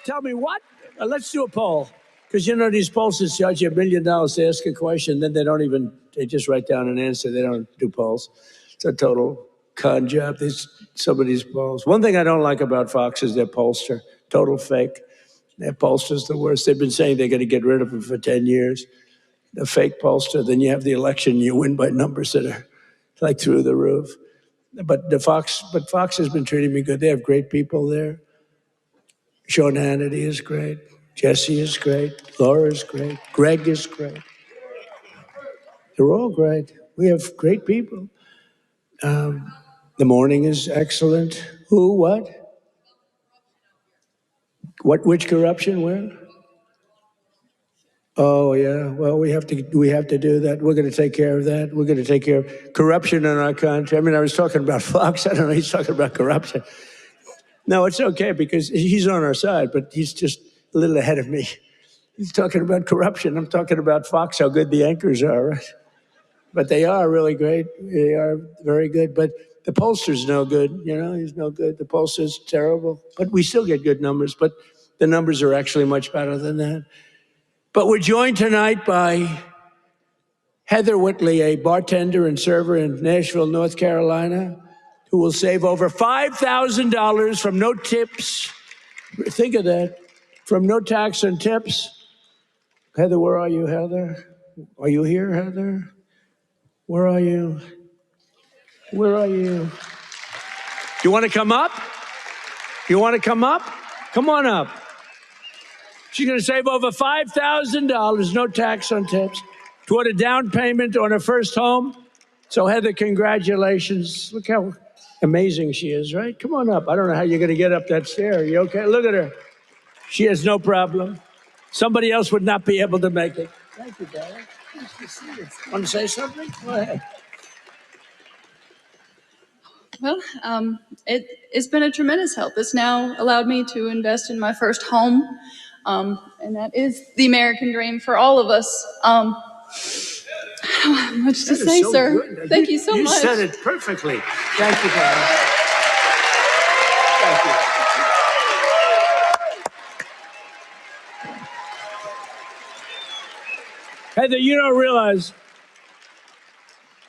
Tell me what? Let's do a poll. Because you know these pollsters charge you $1 million to ask a question, then they just write down an answer. They don't do polls. It's a total con job, some of these polls. One thing I don't like about Fox is their pollster. Total fake. Their pollster's the worst. They've been saying they're going to get rid of them for 10 years. The fake pollster, then you have the election, you win by numbers that are like through the roof. But Fox has been treating me good. They have great people there. Sean Hannity is great. Jesse is great. Laura is great. Greg is great. They're all great. We have great people. The morning is excellent. Who? What? Which corruption? Where? Oh yeah. Well, we have to do that. We're going to take care of that. We're going to take care of corruption in our country. I mean, I was talking about Fox. I don't know. He's talking about corruption. No, it's okay because he's on our side, but he's just a little ahead of me. He's talking about corruption. I'm talking about Fox, how good the anchors are, right? But they are really great. They are very good. But the pollster's no good. You know, he's no good. The pollster's terrible. But we still get good numbers. But the numbers are actually much better than that. But we're joined tonight by Heather Whitley, a bartender and server in Nashville, North Carolina, who will save over $5,000 from no tips. Think of that. From no tax on tips. Heather, where are you, Heather? Are you here, Heather? Where are you? Where are you? You want to come up? You want to come up? Come on up. She's going to save over $5,000, no tax on tips, toward a down payment on her first home. So, Heather, congratulations. Look how amazing she is, right? Come on up. I don't know how you're going to get up that stair. Are you okay? Look at her. She has no problem. Somebody else would not be able to make it. Thank you, darling. Nice to see you. Want to say something? Go ahead. Well, it's been a tremendous help. It's now allowed me to invest in my first home, and that is the American dream for all of us. I don't have much to say, so sir. Good. Thank you so much. You said it perfectly. Thank you, darling. Thank you. Heather, you don't realize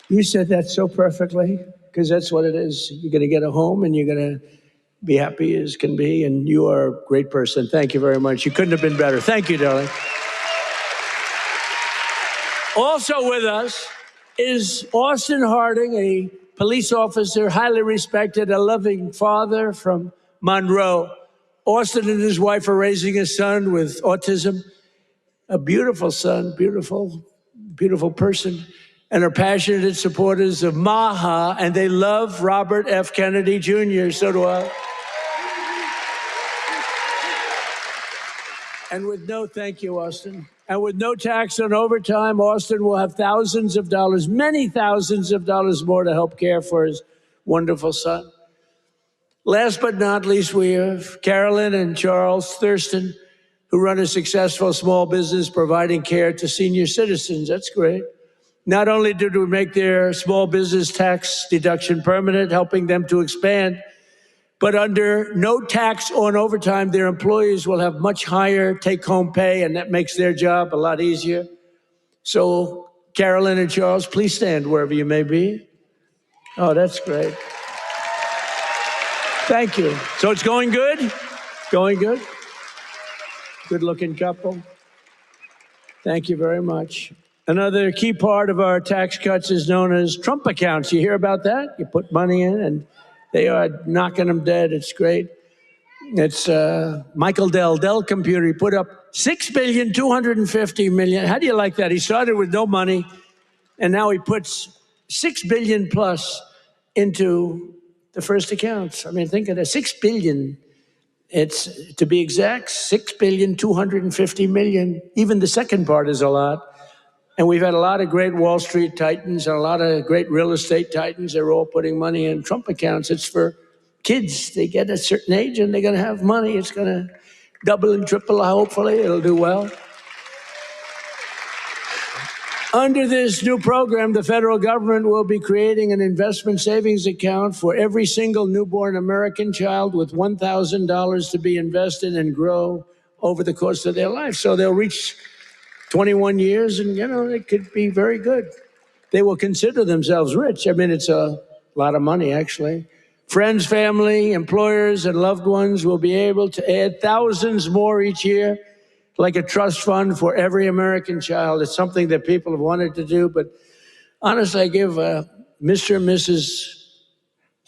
you said that so perfectly, because that's what it is. You're going to get a home and you're going to be happy as can be, and you are a great person. Thank you very much. You couldn't have been better. Thank you, darling. Also with us is Austin Harding, a police officer, highly respected, a loving father from Monroe. Austin and his wife are raising a son with autism, a beautiful son, beautiful, beautiful person, and are passionate supporters of MAHA, and they love Robert F. Kennedy Jr., so do I. And with no, thank you, Austin. And with no tax on overtime, Austin will have thousands of dollars, many thousands of dollars more to help care for his wonderful son. Last but not least, we have Carolyn and Charles Thurston, who run a successful small business providing care to senior citizens. That's great. Not only did we make their small business tax deduction permanent, helping them to expand, but under no tax on overtime, their employees will have much higher take-home pay, and that makes their job a lot easier. So, Carolyn and Charles, please stand wherever you may be. Oh, that's great. Thank you. So it's going good? Going good? Good-looking couple. Thank you very much. Another key part of our tax cuts is known as Trump accounts. You hear about that? You put money in, and they are knocking them dead. It's great. It's Michael Dell Computer. He put up $6,250,000,000. How do you like that? He started with no money, and now he puts $6 billion plus into the first accounts. I mean, think of that, $6 billion. It's, to be exact, $6,250,000,000. Even the second part is a lot. And we've had a lot of great Wall Street titans and a lot of great real estate titans. They're all putting money in Trump accounts. It's for kids. They get a certain age and they're going to have money. It's going to double and triple. Hopefully, it'll do well. Under this new program, the federal government will be creating an investment savings account for every single newborn American child with $1,000 to be invested and grow over the course of their life. So they'll reach 21 years and, it could be very good. They will consider themselves rich. I mean, it's a lot of money, actually. Friends, family, employers, and loved ones will be able to add thousands more each year, like a trust fund for every American child. It's something that people have wanted to do, but honestly, I give Mr. and Mrs.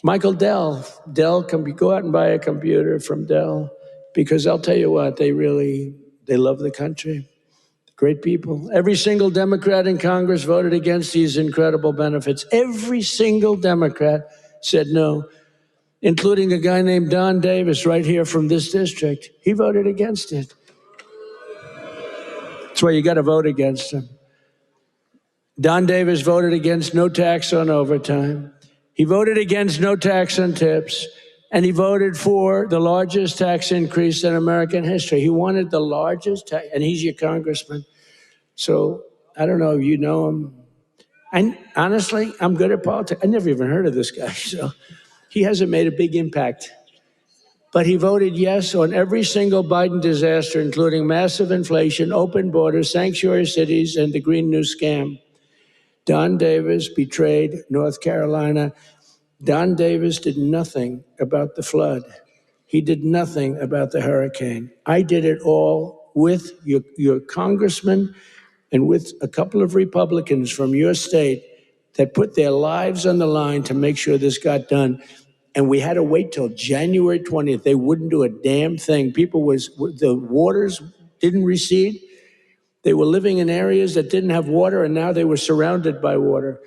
Michael Dell, go out and buy a computer from Dell, because I'll tell you what, they love the country. Great people. Every single Democrat in Congress voted against these incredible benefits. Every single Democrat said no, including a guy named Don Davis right here from this district. He voted against it. That's why you got to vote against him. Don Davis voted against no tax on overtime. He voted against no tax on tips. And he voted for the largest tax increase in American history. He wanted the largest tax, and he's your congressman. So I don't know if you know him. And honestly, I'm good at politics. I never even heard of this guy. So he hasn't made a big impact. But he voted yes on every single Biden disaster, including massive inflation, open borders, sanctuary cities, and the Green New Scam. Don Davis betrayed North Carolina. Don Davis did nothing about the flood. He did nothing about the hurricane. I did it all with your congressman and with a couple of Republicans from your state that put their lives on the line to make sure this got done. And we had to wait till January 20th. They wouldn't do a damn thing. The waters didn't recede. They were living in areas that didn't have water, and now they were surrounded by water.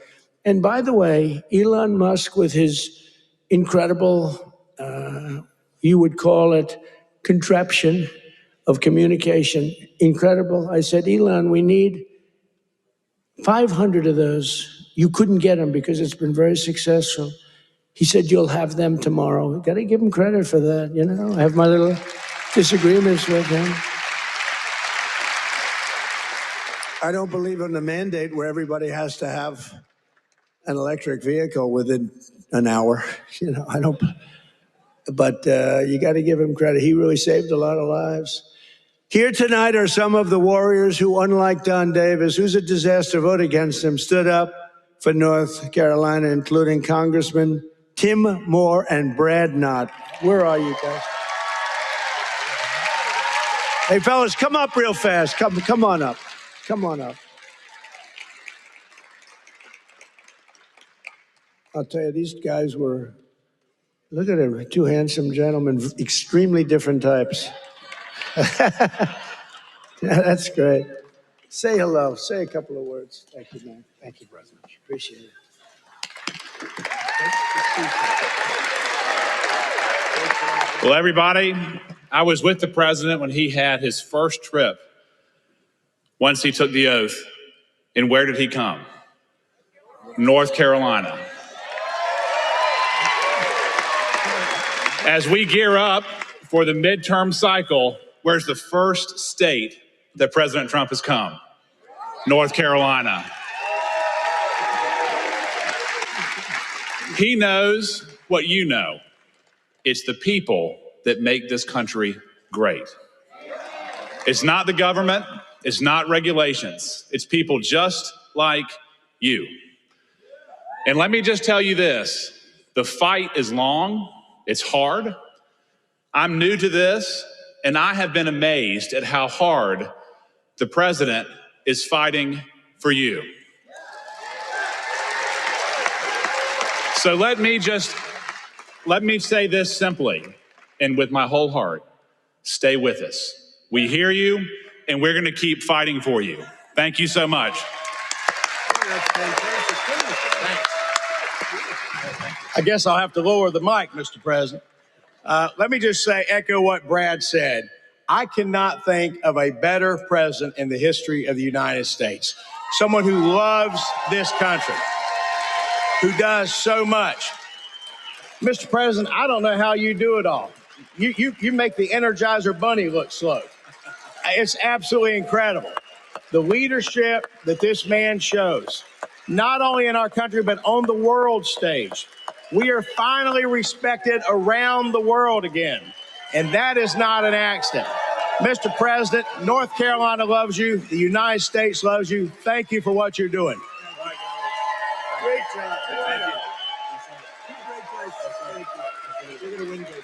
And by the way, Elon Musk, with his incredible, you would call it contraption of communication, incredible. I said, Elon, we need 500 of those. You couldn't get them because it's been very successful. He said, you'll have them tomorrow. Got to give him credit for that, you know. I have my little disagreements with him. I don't believe in the mandate where everybody has to have an electric vehicle within an hour. You know, I don't, but you got to give him credit. He really saved a lot of lives. Here tonight are some of the warriors who, unlike Don Davis, who's a disaster, vote against him, stood up for North Carolina, including Congressman Tim Moore and Brad Knott. Where are you guys? Hey, fellas, come up real fast. Come on up. Come on up. I'll tell you, these guys were, look at them, two handsome gentlemen, extremely different types. Yeah, that's great. Say hello. Say a couple of words. Thank you, man. Thank you, President. Appreciate it. Well, everybody, I was with the president when he had his first trip once he took the oath. And where did he come? North Carolina. As we gear up for the midterm cycle, where's the first state that President Trump has come? North Carolina. He knows what you know. It's the people that make this country great. It's not the government. It's not regulations. It's people just like you. And let me just tell you this. The fight is long. It's hard. I'm new to this, and I have been amazed at how hard the president is fighting for you. So let me say this simply and with my whole heart. Stay with us. We hear you, and we're going to keep fighting for you. Thank you so much. I guess I'll have to lower the mic, Mr. President. Let me just echo what Brad said. I cannot think of a better president in the history of the United States. Someone who loves this country, who does so much. Mr. President, I don't know how you do it all. You make the Energizer Bunny look slow. It's absolutely incredible. The leadership that this man shows, not only in our country, but on the world stage. We are finally respected around the world again, and that is not an accident. Mr. President, North Carolina loves you. The United States loves you. Thank you for what you're doing. Great job. Thank you. You're going to win good.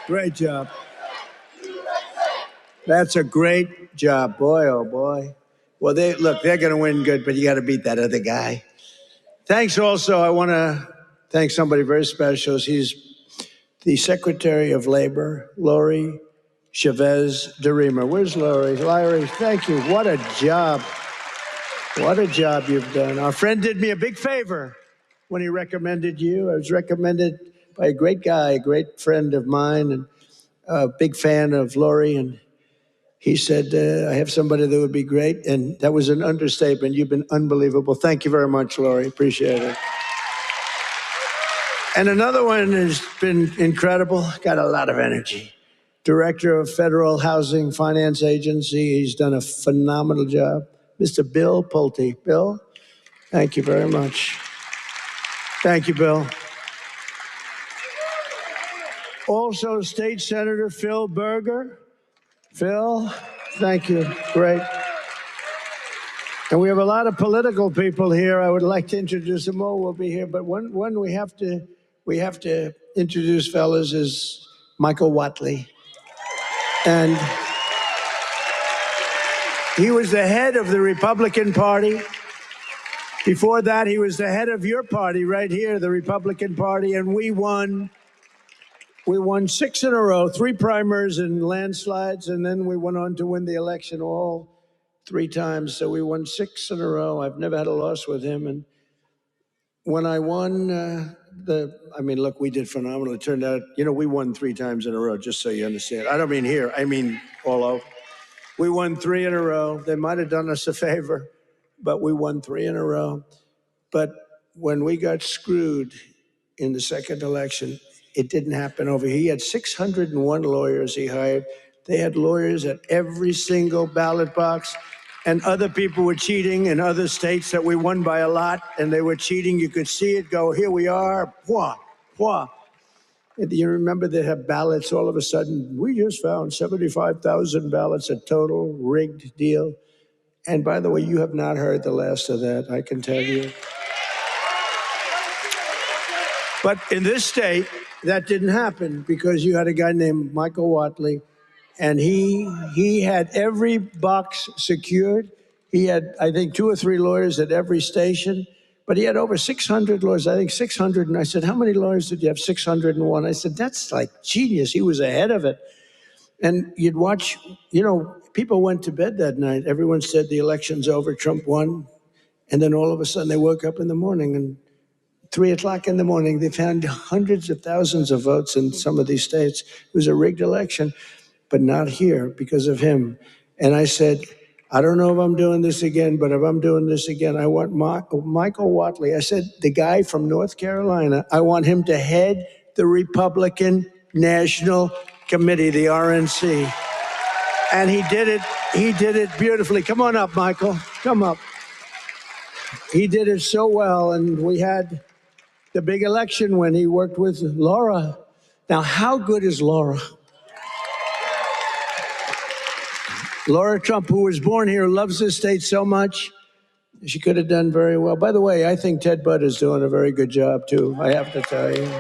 Great job. That's a great job. Boy, oh boy. Well, they're going to win good, but you got to beat that other guy. Thanks also. I want to thank somebody very special. He's the Secretary of Labor, Lori Chavez DeRemer. Where's Lori? Larry, thank you. What a job. What a job you've done. Our friend did me a big favor when he recommended you. I was recommended by a great guy, a great friend of mine, and a big fan of Lori. And he said, I have somebody that would be great. And that was an understatement. You've been unbelievable. Thank you very much, Lori. Appreciate it. And another one has been incredible, got a lot of energy. Director of Federal Housing Finance Agency. He's done a phenomenal job. Mr. Bill Pulte. Bill, thank you very much. Thank you, Bill. Also, State Senator Phil Berger. Phil, thank you. Great. And we have a lot of political people here. I would like to introduce them all. Will be here, but one we have to introduce, fellas, is Michael Watley. And he was the head of the Republican Party. Before that, he was the head of your party right here, the Republican Party, and we won. We won 6 in a row, 3 primaries and landslides, and then we went on to win the election all 3 times. So we won 6 in a row. I've never had a loss with him. And when I won look, we did phenomenal. It turned out, we won 3 times in a row, just so you understand. I don't mean here, I mean all over. We won 3 in a row. They might have done us a favor, but we won 3 in a row. But when we got screwed in the second election, it didn't happen over here. He had 601 lawyers he hired. They had lawyers at every single ballot box, and other people were cheating in other states that we won by a lot, and they were cheating. You could see it go, here we are, wah, wah. And you remember they have ballots all of a sudden. We just found 75,000 ballots, a total rigged deal. And by the way, you have not heard the last of that, I can tell you. But in this state, that didn't happen because you had a guy named Michael Watley, and he had every box secured. He had, I think, 2 or 3 lawyers at every station, but he had over 600 lawyers, I think 600. And I said, how many lawyers did you have? 601. I said, that's like genius. He was ahead of it. And you'd watch, people went to bed that night. Everyone said the election's over, Trump won. And then all of a sudden they woke up in the morning, and 3 o'clock in the morning, they found hundreds of thousands of votes in some of these states. It was a rigged election, but not here because of him. And I said, I don't know if I'm doing this again, but if I'm doing this again, I want Michael Watley. I said, the guy from North Carolina, I want him to head the Republican National Committee, the RNC. And he did it. He did it beautifully. Come on up, Michael. Come up. He did it so well, and we had the big election when he worked with Laura. Now, how good is Laura? Laura Trump, who was born here, loves this state so much. She could have done very well. By the way, I think Ted Budd is doing a very good job, too, I have to tell you.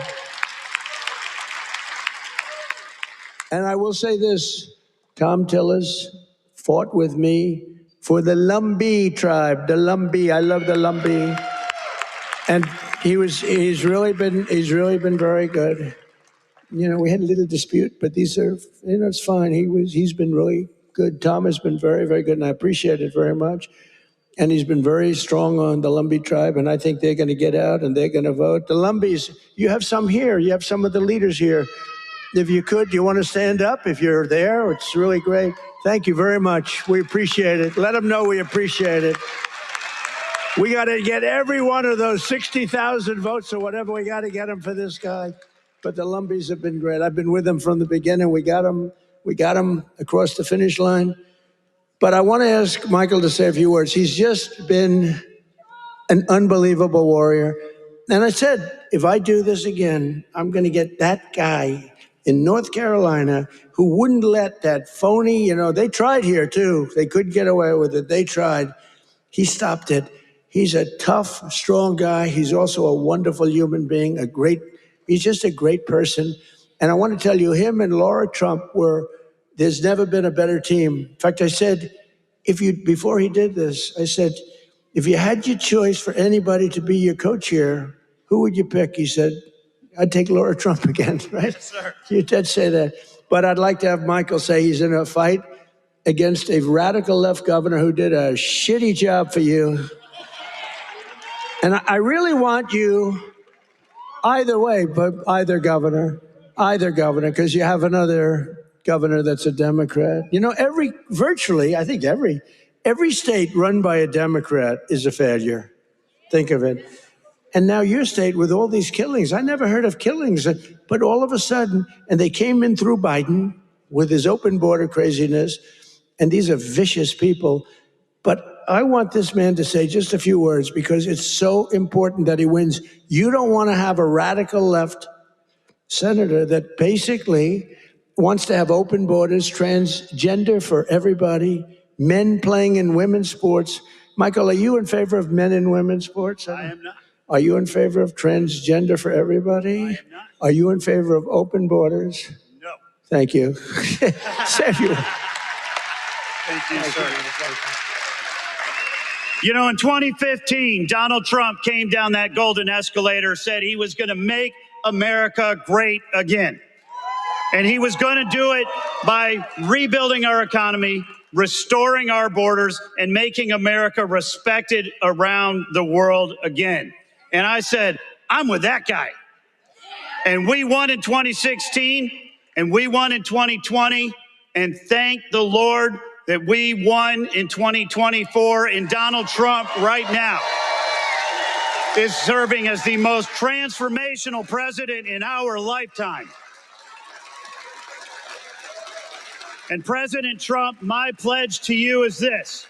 And I will say this, Tom Tillis fought with me for the Lumbee tribe, the Lumbee. I love the Lumbee. And he's really been very good. We had a little dispute, but these are, it's fine. He's been really good. Tom has been very, very good, and I appreciate it very much. And he's been very strong on the Lumbee tribe, and I think they're going to get out and they're going to vote. The Lumbees, you have some here. You have some of the leaders here. If you could, you want to stand up if you're there? It's really great. Thank you very much. We appreciate it. Let them know we appreciate it. We got to get every one of those 60,000 votes or whatever. We got to get them for this guy. But the Lumbees have been great. I've been with them from the beginning. We got them across the finish line. But I want to ask Michael to say a few words. He's just been an unbelievable warrior. And I said, if I do this again, I'm going to get that guy in North Carolina who wouldn't let that phony, they tried here too. They couldn't get away with it. They tried. He stopped it. He's a tough, strong guy. He's also a wonderful human being, he's just a great person. And I want to tell you, him and Laura Trump there's never been a better team. In fact, I said, before he did this, I said, if you had your choice for anybody to be your co-chair, who would you pick? He said, I'd take Laura Trump again, right? Yes, sir. You did say that. But I'd like to have Michael say he's in a fight against a radical left governor who did a shitty job for you. And I really want you, either way, but either governor, because you have another governor that's a Democrat. Virtually, I think every state run by a Democrat is a failure. Think of it. And now your state with all these killings, I never heard of killings, but all of a sudden, and they came in through Biden with his open border craziness, and these are vicious people. But I want this man to say just a few words because it's so important that he wins. You don't want to have a radical left senator that basically wants to have open borders, transgender for everybody, men playing in women's sports. Michael, are you in favor of men in women's sports? I am not. Are you in favor of transgender for everybody? I am not. Are you in favor of open borders? No. Thank you. Samuel. Thank you, sir. You know, in 2015, Donald Trump came down that golden escalator, said he was going to make America great again. And he was going to do it by rebuilding our economy, restoring our borders, and making America respected around the world again. And I said, I'm with that guy. And we won in 2016, and we won in 2020, and thank the Lord that we won in 2024, and Donald Trump right now is serving as the most transformational president in our lifetime. And President Trump, my pledge to you is this.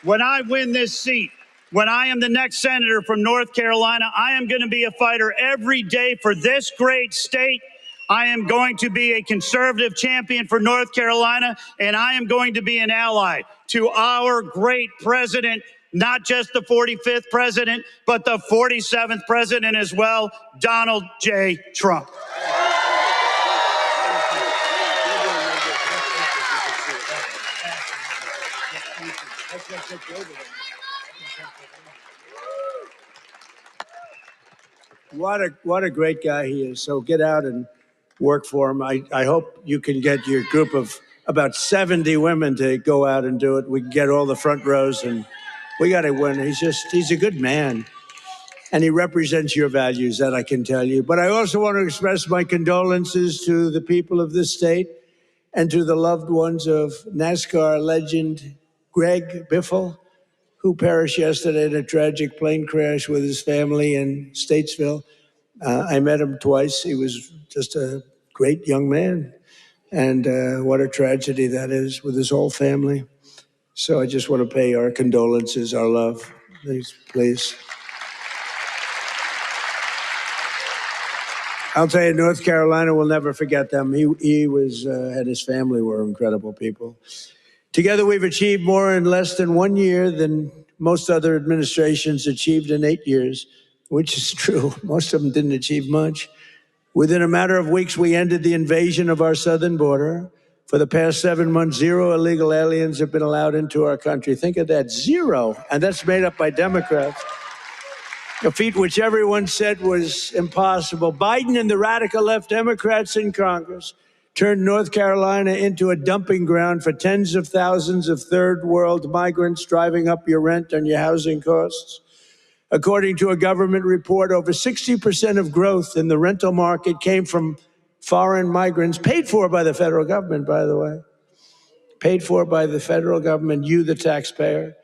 When I win this seat, when I am the next senator from North Carolina, I am going to be a fighter every day for this great state. I am going to be a conservative champion for North Carolina, and I am going to be an ally to our great president, not just the 45th president, but the 47th president as well, Donald J. Trump. What a great guy he is. So get out and work for him. I hope you can get your group of about 70 women to go out and do it. We can get all the front rows, and we got to win. He's a good man, and he represents your values, that I can tell you. But I also want to express my condolences to the people of this state and to the loved ones of NASCAR legend Greg Biffle, who perished yesterday in a tragic plane crash with his family in Statesville. I met him twice. He was just a great young man. And what a tragedy that is with his whole family. So I just want to pay our condolences, our love. Please. I'll tell you, North Carolina will never forget them. He was, and his family were incredible people. Together, we've achieved more in less than 1 year than most other administrations achieved in 8 years, which is true. Most of them didn't achieve much. Within a matter of weeks, we ended the invasion of our southern border. For the past 7 months, 0 illegal aliens have been allowed into our country. Think of that, 0. And that's made up by Democrats. A feat which everyone said was impossible. Biden and the radical left Democrats in Congress turned North Carolina into a dumping ground for tens of thousands of third world migrants, driving up your rent and your housing costs. According to a government report, over 60% of growth in the rental market came from foreign migrants, paid for by the federal government, by the way. Paid for by the federal government, you, the taxpayer.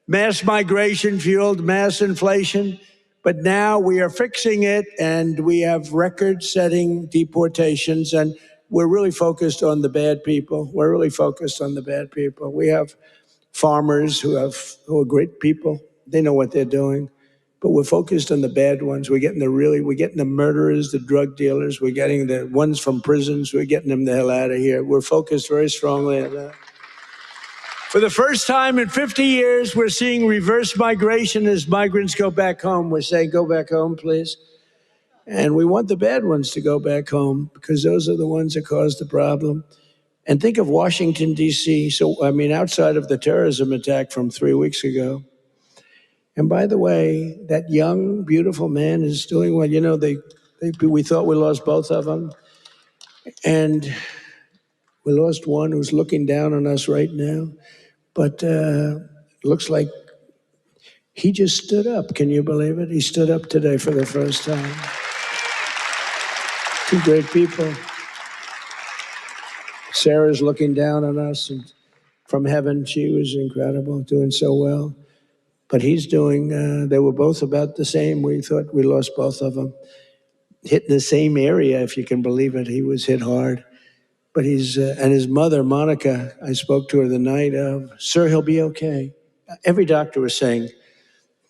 Mass migration fueled mass inflation, but now we are fixing it, and we have record-setting deportations, and we're really focused on the bad people. We're really focused on the bad people. We have farmers who are great people. They know what they're doing. But we're focused on the bad ones. We're getting the murderers, the drug dealers. We're getting the ones from prisons. We're getting them the hell out of here. We're focused very strongly on that. For the first time in 50 years, we're seeing reverse migration as migrants go back home. We're saying, go back home, please. And we want the bad ones to go back home because those are the ones that caused the problem. And think of Washington, D.C. So, I mean, outside of the terrorism attack from 3 weeks ago. And by the way, that young, beautiful man is doing well. You know, we thought we lost both of them. And we lost one who's looking down on us right now. But it looks like he just stood up. Can you believe it? He stood up today for the first time. 2 great people. Sarah's looking down on us, and from heaven, she was incredible, doing so well. But he's doing, they were both about the same. We thought we lost both of them. Hit in the same area, if you can believe it. He was hit hard. But and his mother, Monica, I spoke to her the night of, sir, he'll be okay. Every doctor was saying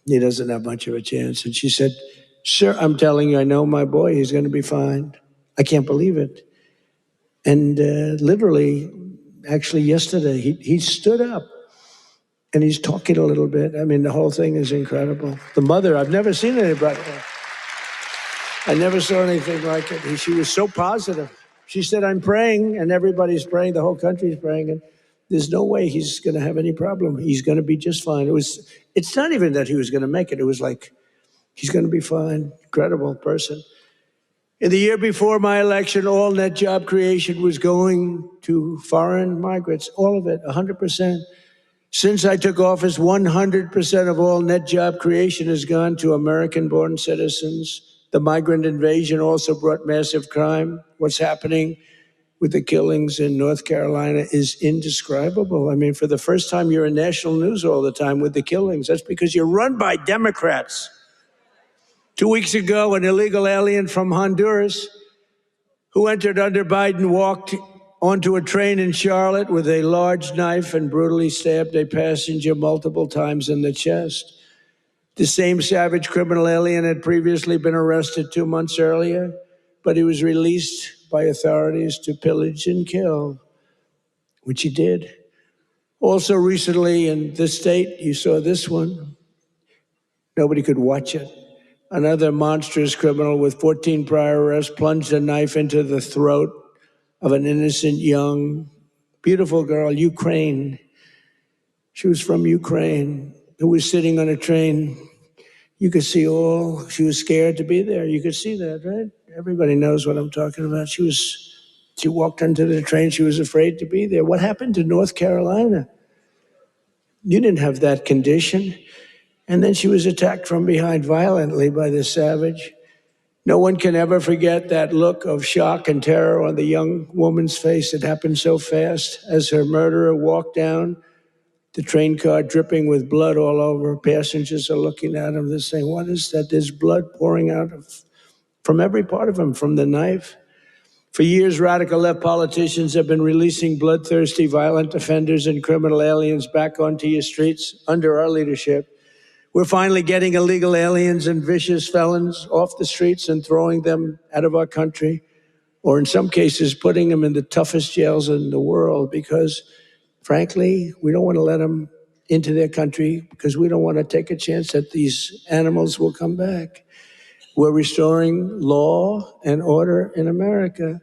he doesn't have much of a chance. And she said, sir, I'm telling you, I know my boy, he's going to be fine. I can't believe it. And literally, actually yesterday, he stood up. And he's talking a little bit. I mean, the whole thing is incredible. The mother, I've never seen anybody. I never saw anything like it. She was so positive. She said, I'm praying, and everybody's praying, the whole country's praying, and there's no way he's going to have any problem. He's going to be just fine. It's not even that he was going to make it. It was like, he's going to be fine. Incredible person. In the year before my election, all net job creation was going to foreign migrants, all of it, 100%. Since I took office, 100% of all net job creation has gone to American-born citizens. The migrant invasion also brought massive crime. What's happening with the killings in North Carolina is indescribable. I mean, for the first time, you're in national news all the time with the killings. That's because you're run by Democrats. 2 weeks ago, an illegal alien from Honduras who entered under Biden walked onto a train in Charlotte with a large knife and brutally stabbed a passenger multiple times in the chest. The same savage criminal alien had previously been arrested 2 months earlier, but he was released by authorities to pillage and kill, which he did. Also recently in this state, you saw this one. Nobody could watch it. Another monstrous criminal with 14 prior arrests plunged a knife into the throat of an innocent, young, beautiful girl, Ukraine. She was from Ukraine, who was sitting on a train. You could see she was scared to be there. You could see that, right? Everybody knows what I'm talking about. She walked onto the train. She was afraid to be there. What happened to North Carolina? You didn't have that condition. And then she was attacked from behind violently by this savage. No one can ever forget that look of shock and terror on the young woman's face. It happened so fast as her murderer walked down the train car, dripping with blood all over. Passengers are looking at him. They're saying, what is that? There's blood pouring out from every part of him, from the knife. For years, radical left politicians have been releasing bloodthirsty, violent offenders and criminal aliens back onto your streets under our leadership. We're finally getting illegal aliens and vicious felons off the streets and throwing them out of our country, or in some cases, putting them in the toughest jails in the world because, frankly, we don't want to let them into their country because we don't want to take a chance that these animals will come back. We're restoring law and order in America.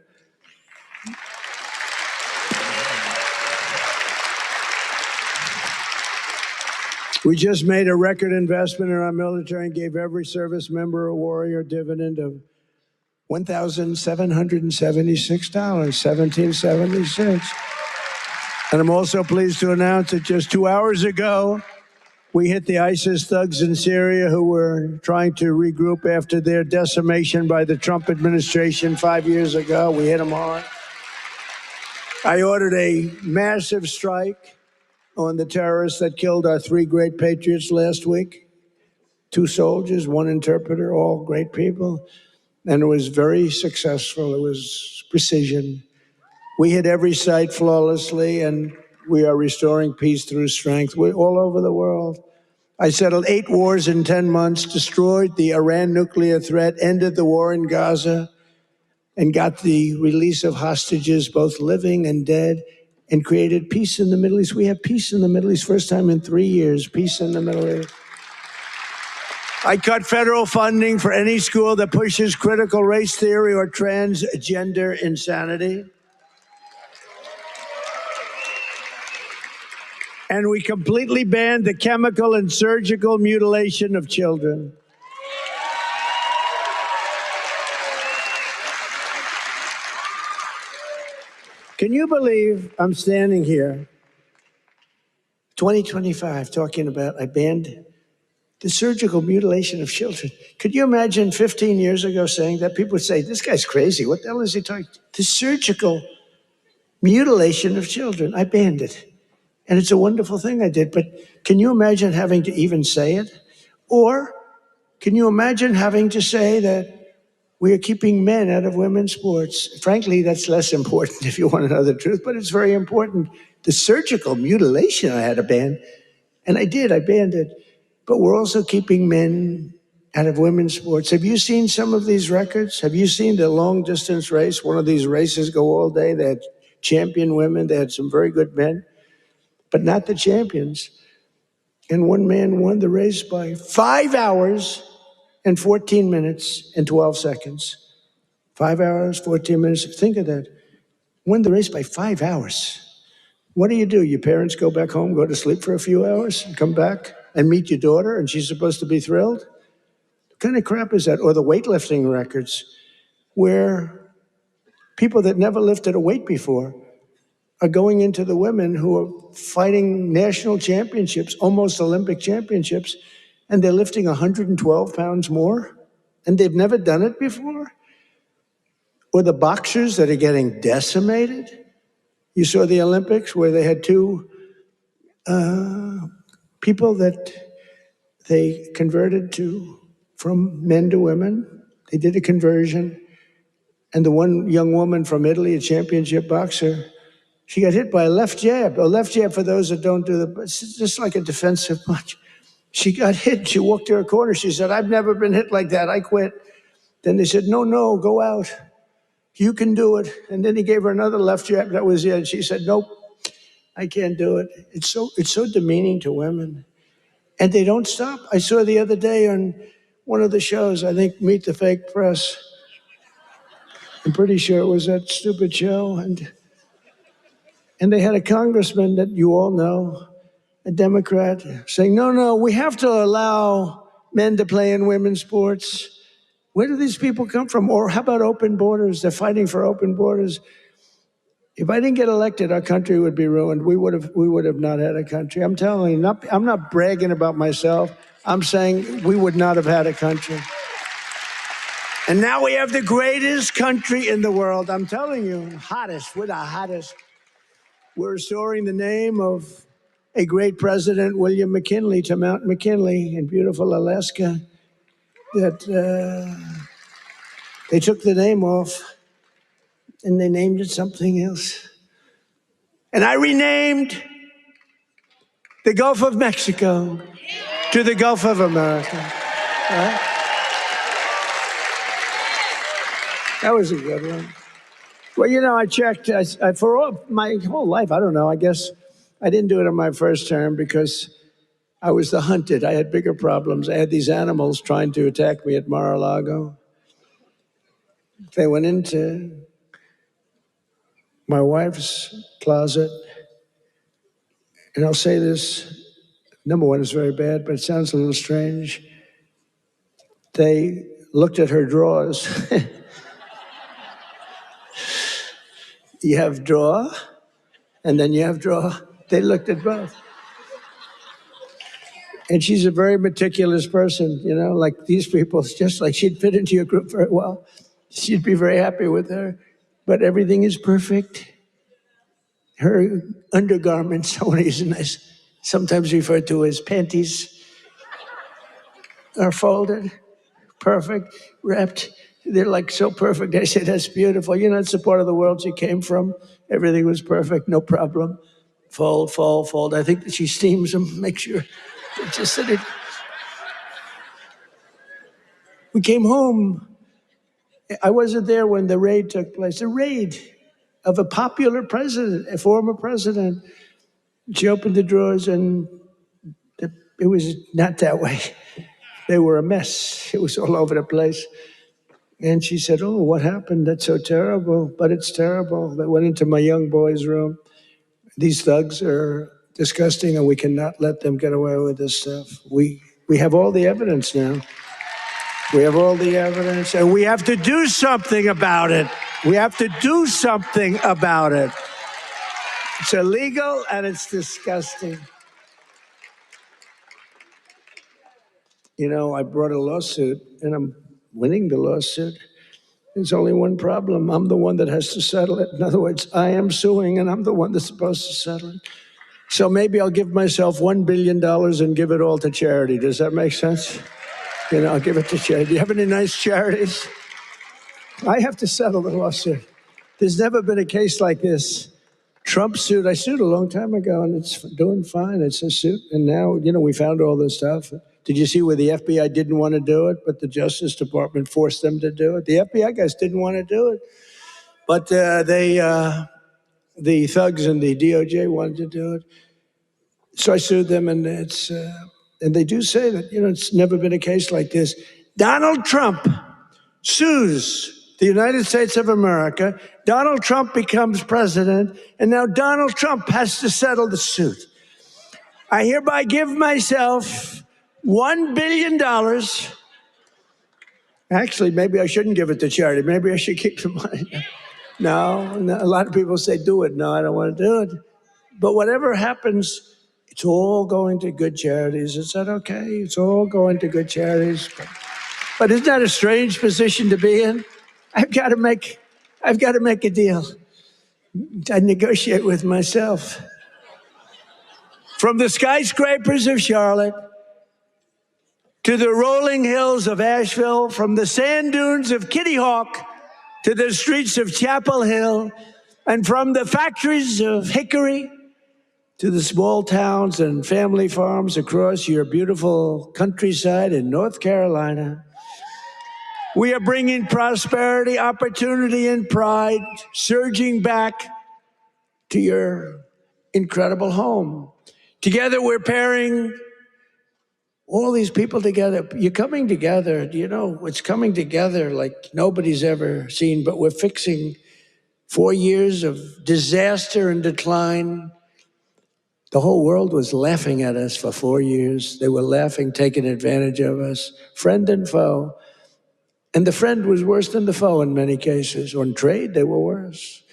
We just made a record investment in our military and gave every service member a warrior dividend of $1,776, $1,776. And I'm also pleased to announce that just 2 hours ago, we hit the ISIS thugs in Syria who were trying to regroup after their decimation by the Trump administration 5 years ago. We hit them hard. I ordered a massive strike on the terrorists that killed our 3 great patriots last week. 2 soldiers, 1 interpreter, all great people. And it was very successful. It was precision. We hit every site flawlessly, and we are restoring peace through strength. We're all over the world. I settled 8 wars in 10 months, destroyed the Iran nuclear threat, ended the war in Gaza, and got the release of hostages, both living and dead, and created peace in the Middle East. We have peace in the Middle East, first time in 3 years, peace in the Middle East. I cut federal funding for any school that pushes critical race theory or transgender insanity. And we completely banned the chemical and surgical mutilation of children. Can you believe I'm standing here, 2025, talking about I banned the surgical mutilation of children? Could you imagine 15 years ago saying that? People would say, this guy's crazy. What the hell is he talking? The surgical mutilation of children. I banned it. And it's a wonderful thing I did. But can you imagine having to even say it? Or can you imagine having to say that we are keeping men out of women's sports? Frankly, that's less important if you want to know the truth, but it's very important. The surgical mutilation I had to ban, and I did, I banned it. But we're also keeping men out of women's sports. Have you seen some of these records? Have you seen the long distance race? One of these races go all day. They had champion women. They had some very good men, but not the champions. And one man won the race by 5 hours and 14 minutes and 12 seconds. 5 hours, 14 minutes. Think of that. won the race by 5 hours. What do? Your parents go back home, go to sleep for a few hours, and come back and meet your daughter, and she's supposed to be thrilled? What kind of crap is that? Or the weightlifting records, where people that never lifted a weight before are going into the women who are fighting national championships, almost Olympic championships, and they're lifting 112 pounds more, and they've never done it before? Or the boxers that are getting decimated? You saw the Olympics where they had two people that they converted from men to women. They did a conversion. And the one young woman from Italy, a championship boxer, she got hit by a left jab. A left jab, for those that don't do it's just like a defensive punch. She got hit. She walked to her corner. She said, "I've never been hit like that. I quit." Then they said, no, go out. You can do it. And then he gave her another left jab. That was it. She said, "Nope, I can't do it." It's so demeaning to women. And they don't stop. I saw the other day on one of the shows, I think Meet the Fake Press. I'm pretty sure it was that stupid show. And they had a congressman that you all know, a Democrat, saying, no, we have to allow men to play in women's sports. Where do these people come from? Or how about open borders? They're fighting for open borders. If I didn't get elected, our country would be ruined. We would have not had a country. I'm telling you, I'm not bragging about myself. I'm saying we would not have had a country. And now we have the greatest country in the world. I'm telling you, hottest. We're the hottest. We're restoring the name of a great president, William McKinley, to Mount McKinley in beautiful Alaska. That they took the name off and they named it something else. And I renamed the Gulf of Mexico to the Gulf of America. Right? That was a good one. Well, I checked for my whole life. I don't know. I guess I didn't do it in my first term because I was the hunted. I had bigger problems. I had these animals trying to attack me at Mar-a-Lago. They went into my wife's closet. And I'll say this, number one, it's very bad, but it sounds a little strange. They looked at her drawers. You have drawer, and then you have drawer. They looked at both. And she's a very meticulous person, like these people. It's just like she'd fit into your group very well. She'd be very happy with her. But everything is perfect. Her undergarments, I want to use a nice, sometimes referred to as panties, are folded, perfect, wrapped. They're like so perfect. I said, "That's beautiful. It's the part of the world she came from. Everything was perfect, no problem. Fold, fold, fold." I think that she steams them, make sure. Just that it. We came home. I wasn't there when the raid took place. The raid of a popular president, a former president. She opened the drawers and it was not that way. They were a mess. It was all over the place. And she said, "Oh, what happened? That's so terrible." But it's terrible. They went into my young boy's room. These thugs are disgusting, and we cannot let them get away with this stuff. We have all the evidence now. We have all the evidence, and we have to do something about it. We have to do something about it. It's illegal, and it's disgusting. I brought a lawsuit, and I'm winning the lawsuit. There's only one problem. I'm the one that has to settle it. In other words, I am suing, and I'm the one that's supposed to settle it. So maybe I'll give myself $1 billion and give it all to charity. Does that make sense? I'll give it to charity. Do you have any nice charities? I have to settle the lawsuit. There's never been a case like this. Trump suit, I sued a long time ago, and it's doing fine. It's a suit. And now, we found all this stuff. Did you see where the FBI didn't want to do it, but the Justice Department forced them to do it? The FBI guys didn't want to do it, but the thugs and the DOJ wanted to do it. So I sued them, and and they do say that, it's never been a case like this. Donald Trump sues the United States of America. Donald Trump becomes president, and now Donald Trump has to settle the suit. I hereby give myself $1 billion. Actually, maybe I shouldn't give it to charity. Maybe I should keep the money. No, a lot of people say, do it. No, I don't want to do it. But whatever happens, it's all going to good charities. Is that okay? It's all going to good charities. But isn't that a strange position to be in? I've got to make a deal. I negotiate with myself. From the skyscrapers of Charlotte to the rolling hills of Asheville, from the sand dunes of Kitty Hawk to the streets of Chapel Hill, and from the factories of Hickory to the small towns and family farms across your beautiful countryside in North Carolina, we are bringing prosperity, opportunity, and pride surging back to your incredible home. Together, we're pairing all these people together. You're coming together. You know, it's coming together like nobody's ever seen, but we're fixing 4 years of disaster and decline. The whole world was laughing at us for 4 years. They were laughing, taking advantage of us, friend and foe. And the friend was worse than the foe in many cases. On trade, they were worse.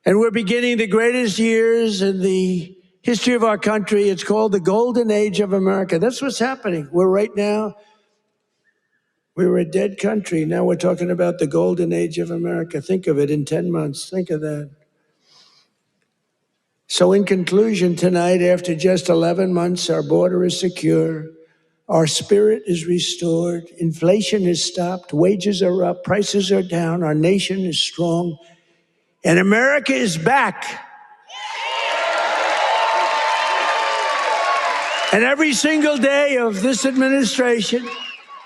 And we're beginning the greatest years in the history of our country. It's called the Golden Age of America. That's what's happening. We were a dead country. Now we're talking about the Golden Age of America. Think of it in 10 months. Think of that. So in conclusion, tonight, after just 11 months, our border is secure. Our spirit is restored. Inflation is stopped. Wages are up. Prices are down. Our nation is strong. And America is back. And every single day of this administration,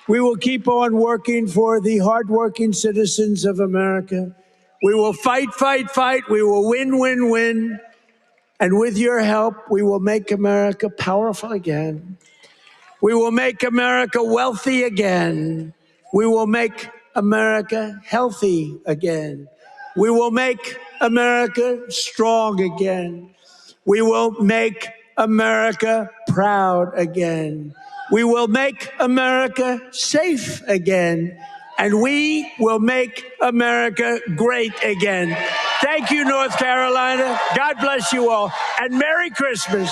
we will keep on working for the hardworking citizens of America. We will fight, fight, fight. We will win, win, win. And with your help, we will make America powerful again. We will make America wealthy again. We will make America healthy again. We will make America strong again. We will make America proud again. We will make America safe again. And we will make America great again. Thank you, North Carolina. God bless you all. And Merry Christmas.